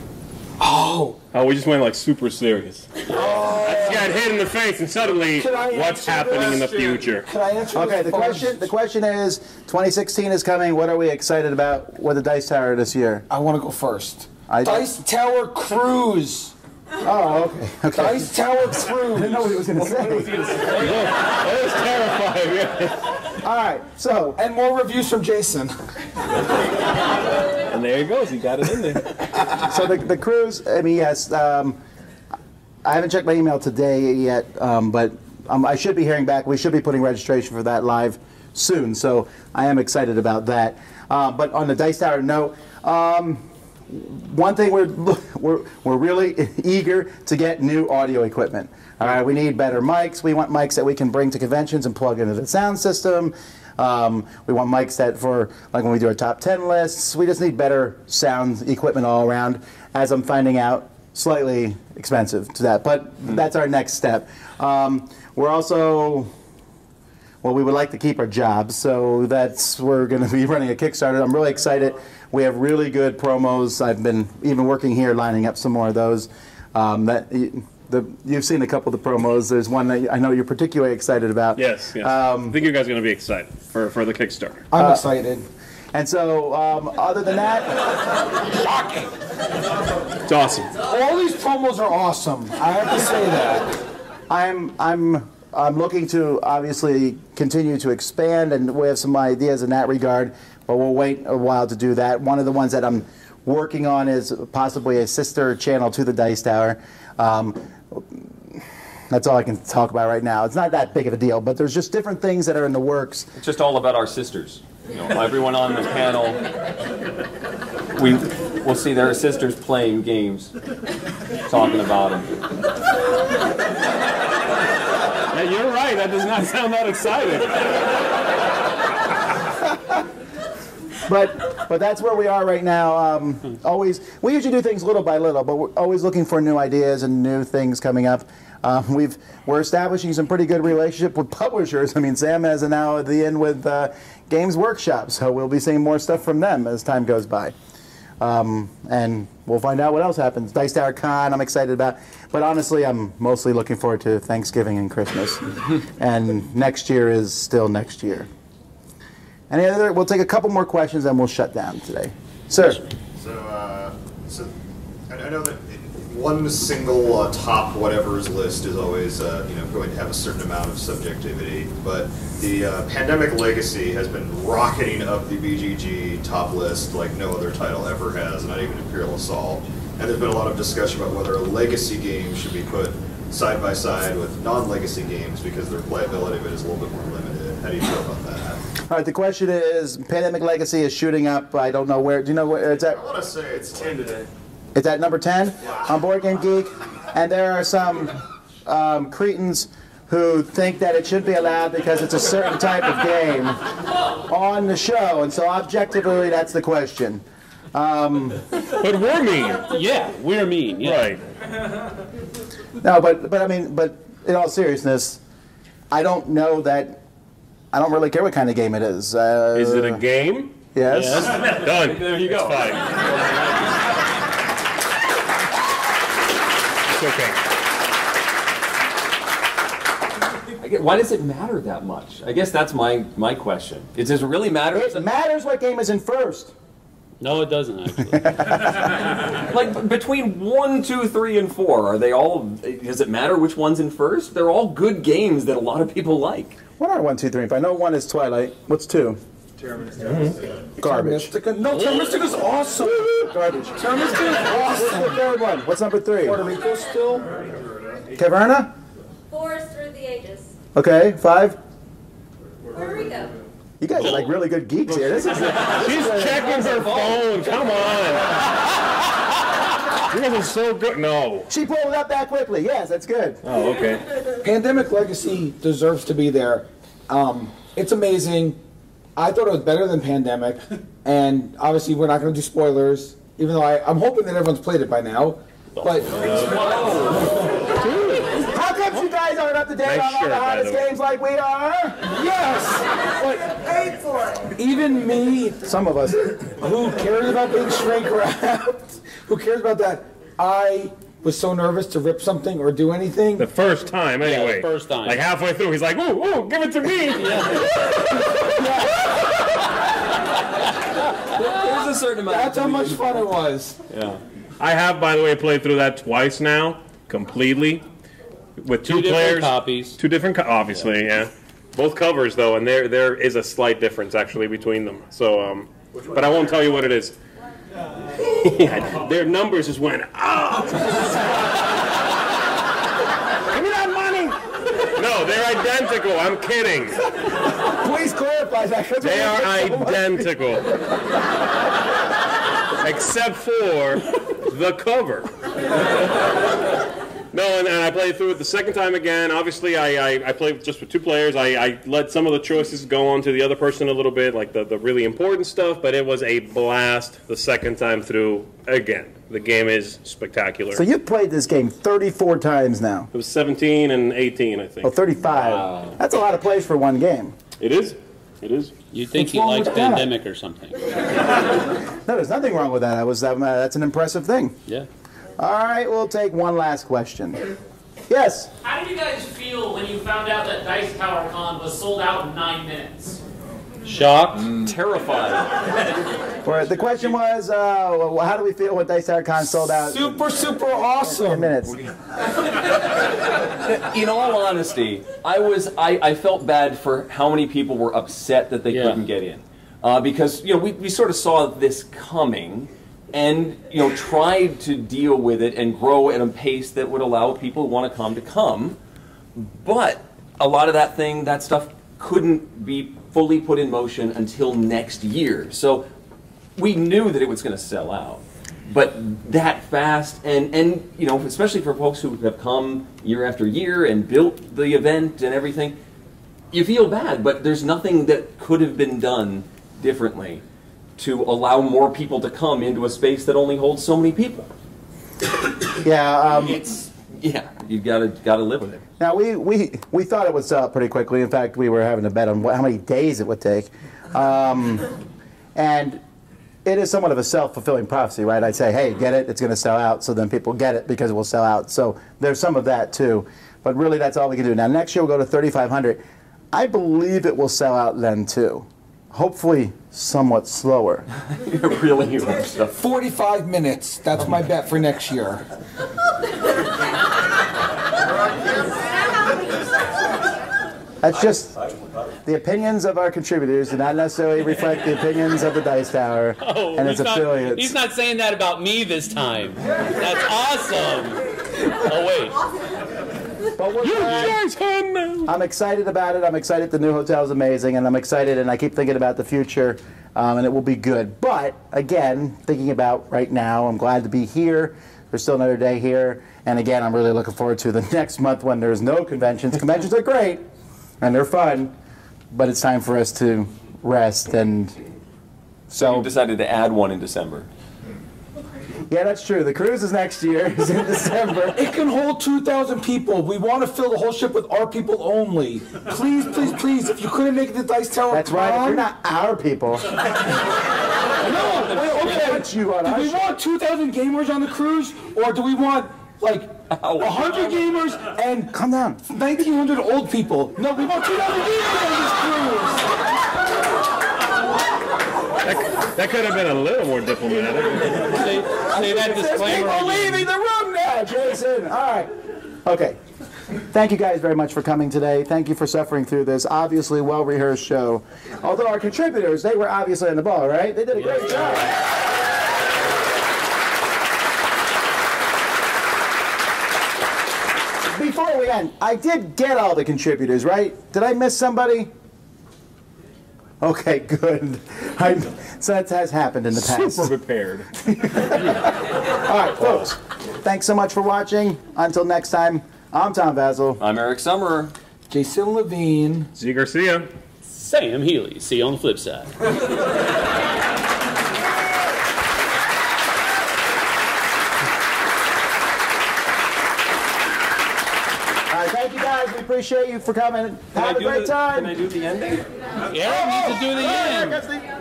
Oh, we just went like super serious. I just got hit in the face, and suddenly, what's happening in the future? Can I answer Okay, this the question is, 2016 is coming. What are we excited about with the Dice Tower this year? I want to go first. I Dice Tower Cruise. Oh, okay. Dice Tower through. I didn't know what he was going to say. That was terrifying. Yeah. All right, so, and more reviews from Jason. And there he goes. He got it in there. So the cruise, I mean, yes, I haven't checked my email today yet, but I should be hearing back. We should be putting registration for that live soon, so I am excited about that. But on the Dice Tower note, one thing we're really eager to get new audio equipment. All right, we need better mics. We want mics that we can bring to conventions and plug into the sound system. We want mics that for, like when we do our top 10 lists, we just need better sound equipment all around, as I'm finding out, slightly expensive to that. But that's our next step. We're also, well, we would like to keep our jobs, so we're going to be running a Kickstarter. I'm really excited. We have really good promos. I've been even working here lining up some more of those. You've seen a couple of the promos. There's one that I know you're particularly excited about. Yes, yes. I think you guys are going to be excited for the Kickstarter. I'm excited. And so, other than that, shocking. It's awesome. All these promos are awesome. I have to say that. I'm looking to obviously continue to expand, and we have some ideas in that regard, but we'll wait a while to do that. One of the ones that I'm working on is possibly a sister channel to the Dice Tower. That's all I can talk about right now. It's not that big of a deal, but there's just different things that are in the works. It's just all about our sisters. You know, everyone on the panel, we'll see their sisters playing games, talking about them. Yeah, you're right. That does not sound that exciting. But that's where we are right now. We usually do things little by little, but we're always looking for new ideas and new things coming up. We're establishing some pretty good relationship with publishers. I mean, Sam is now at the end with Games Workshop, so we'll be seeing more stuff from them as time goes by. And we'll find out what else happens. Dice Tower Con, I'm excited about. But honestly, I'm mostly looking forward to Thanksgiving and Christmas. And next year is still next year. Any other? We'll take a couple more questions and we'll shut down today. Sir. So I know that one single top whatever's list is always going to have a certain amount of subjectivity, but the Pandemic Legacy has been rocketing up the BGG top list like no other title ever has, not even Imperial Assault. And there's been a lot of discussion about whether a legacy game should be put side by side with non-legacy games because their playability of it is a little bit more limited. How do you feel about that? All right, the question is, Pandemic Legacy is shooting up, I don't know where, do you know where it's at? I want to say it's 10 today. It's at number 10 on Board Game Geek, and there are some cretins who think that it should be allowed because it's a certain type of game on the show, and so objectively, that's the question. But we're mean. Yeah, we're mean. Yeah. Right. No, but in all seriousness, I don't really care what kind of game it is. Is it a game? Yes. Done. There you go. It's fine. It's okay. Why does it matter that much? I guess that's my question. Does it really matter? It matters what game is in first. No, it doesn't actually. Like between 1, 2, 3, and 4, are they all? Does it matter which one's in first? They're all good games that a lot of people like. What are 1, 2, 3, and 5? I know 1 is Twilight. What's 2? Terra Mystica. Garbage. No, Terra Mystica is awesome. Garbage. Terra Mystica is awesome. What's the third one? What's number 3? Puerto Rico still. Caverna? 4 is Through the Ages. Okay, 5? Puerto Rico. You guys are like really good geeks here. She's checking her phone. Come on. You guys are so good. No. She pulled it up that quickly. Yes, that's good. Oh, okay. Pandemic Legacy deserves to be there. It's amazing. I thought it was better than Pandemic, and obviously we're not going to do spoilers, even though I'm hoping that everyone's played it by now. But how come you guys aren't up to date on all the hottest games like we are? yes, but Paid for it. even me, Some of us. who cares about being shrink wrapped, who cares about that, I was so nervous to rip something or do anything. The first time, anyway. the first time. Like halfway through, he's like, ooh, give it to me. There's a certain amount. That's how much fun it was. Yeah. I have, by the way, played through that twice now, completely, with two players. Copies. Two different obviously, yeah. Both covers, though, and there is a slight difference, actually, between them. So, but I won't tell you what it is. Yeah, their numbers just went up. Give me that money! No, they're identical. I'm kidding. Please clarify that. They are identical. Except for the cover. No, and I played through it the second time again. Obviously, I played just with two players. I let some of the choices go on to the other person a little bit, like the really important stuff, but it was a blast the second time through again. The game is spectacular. So you've played this game 34 times now. It was 17 and 18, I think. Oh, 35. Wow. That's a lot of plays for one game. It is. It is. You'd think What's he wrong likes with that? Pandemic or something. No, there's nothing wrong with that. That's an impressive thing. Yeah. All right, we'll take one last question. Yes? How did you guys feel when you found out that Dice Tower Con was sold out in 9 minutes? Shocked. Terrified. Or the question was, how do we feel when Dice Tower Con sold out? Super awesome. 10 minutes. In all honesty, I felt bad for how many people were upset that they couldn't get in, because we sort of saw this coming, and tried to deal with it and grow at a pace that would allow people who want to come, but a lot of that stuff couldn't be fully put in motion until next year. So we knew that it was going to sell out. But that fast, and especially for folks who have come year after year and built the event and everything, you feel bad, but there's nothing that could have been done differently to allow more people to come into a space that only holds so many people. Yeah, you gotta live with it. Now we thought it would sell out pretty quickly. In fact, we were having a bet on how many days it would take, and it is somewhat of a self-fulfilling prophecy, right? I'd say, hey, get it, it's going to sell out, so then people get it because it will sell out. So there's some of that too, but really that's all we can do. Now next year we'll go to 3,500. I believe it will sell out then too. Hopefully somewhat slower. Really huge stuff. 45 minutes. That's my bet for next year. That's just the opinions of our contributors do not necessarily reflect the opinions of the Dice Tower and its affiliates. He's not saying that about me this time. That's awesome. Oh, wait. But I'm excited about it. I'm excited the new hotel is amazing, and I'm excited, and I keep thinking about the future, and it will be good. But, again, thinking about right now, I'm glad to be here. There's still another day here. And, again, I'm really looking forward to the next month when there's no conventions. Conventions are great, and they're fun, but it's time for us to rest. And so you decided to add one in December. Yeah, that's true. The cruise is next year. It's in December. It can hold 2,000 people. We want to fill the whole ship with our people only. Please, please, please, if you couldn't make it to Dice Tower, That's right. If you're not our people. No, wait, okay. Do we want 2,000 gamers on the cruise, or do we want, like, 100 gamers and calm down 1,900 old people? No, we want 2,000 gamers on this cruise. That could have been a little more diplomatic. Say that disclaimer People again. leaving the room now, Jason. All right. Okay. Thank you guys very much for coming today. Thank you for suffering through this obviously well-rehearsed show. Although our contributors, they were obviously on the ball, right? They did a great job. Before we end, I did get all the contributors, right? Did I miss somebody? Okay, good. So that has happened in the past. Super prepared. All right, folks. Thanks so much for watching. Until next time, I'm Tom Vasil. I'm Eric Summerer. Jason Levine. Z. Garcia. Sam Healy. See you on the flip side. Thank you guys. We appreciate you for coming. Have a great time. Can I do the ending? Eric needs to do the end.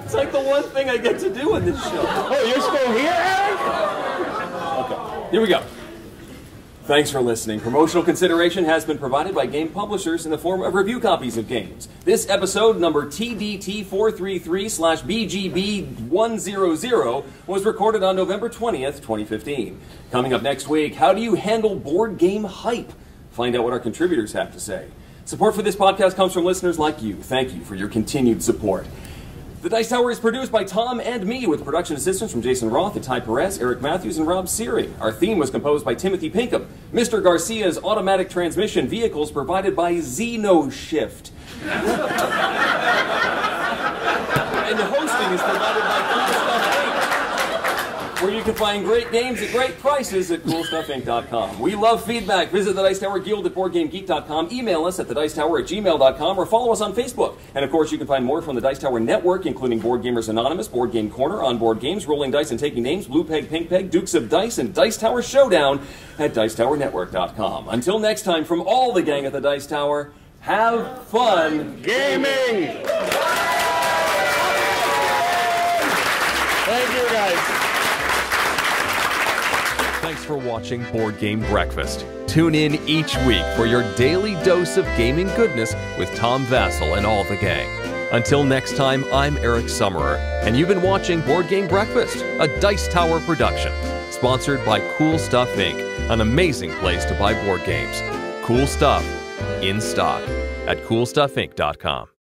It's like the one thing I get to do in this show. Oh, you're still here, Eric? Okay. Here we go. Thanks for listening. Promotional consideration has been provided by game publishers in the form of review copies of games. This episode, number TDT433/BGB100, was recorded on November 20th, 2015. Coming up next week, how do you handle board game hype? Find out what our contributors have to say. Support for this podcast comes from listeners like you. Thank you for your continued support. The Dice Tower is produced by Tom and me, with production assistance from Jason Roth, Ty Perez, Eric Matthews, and Rob Seary. Our theme was composed by Timothy Pinkham. Mr. Garcia's automatic transmission vehicles provided by XenoShift. And the hosting is provided by Cool Stuff Inc., where you can find great games at great prices at CoolStuffInc.com. We love feedback. Visit the Dice Tower Guild at BoardGameGeek.com. Email us at thedicetower@gmail.com, or follow us on Facebook. And of course, you can find more from the Dice Tower Network, including Board Gamers Anonymous, Board Game Corner, Onboard Games, Rolling Dice and Taking Names, Blue Peg, Pink Peg, Dukes of Dice, and Dice Tower Showdown at DicetowerNetwork.com. Until next time, from all the gang at the Dice Tower, have fun gaming! Thank you, guys. Thanks for watching Board Game Breakfast. Tune in each week for your daily dose of gaming goodness with Tom Vassell and all the gang. Until next time, I'm Eric Summerer, and you've been watching Board Game Breakfast, a Dice Tower production, sponsored by Cool Stuff Inc., an amazing place to buy board games. Cool stuff in stock at CoolStuffInc.com.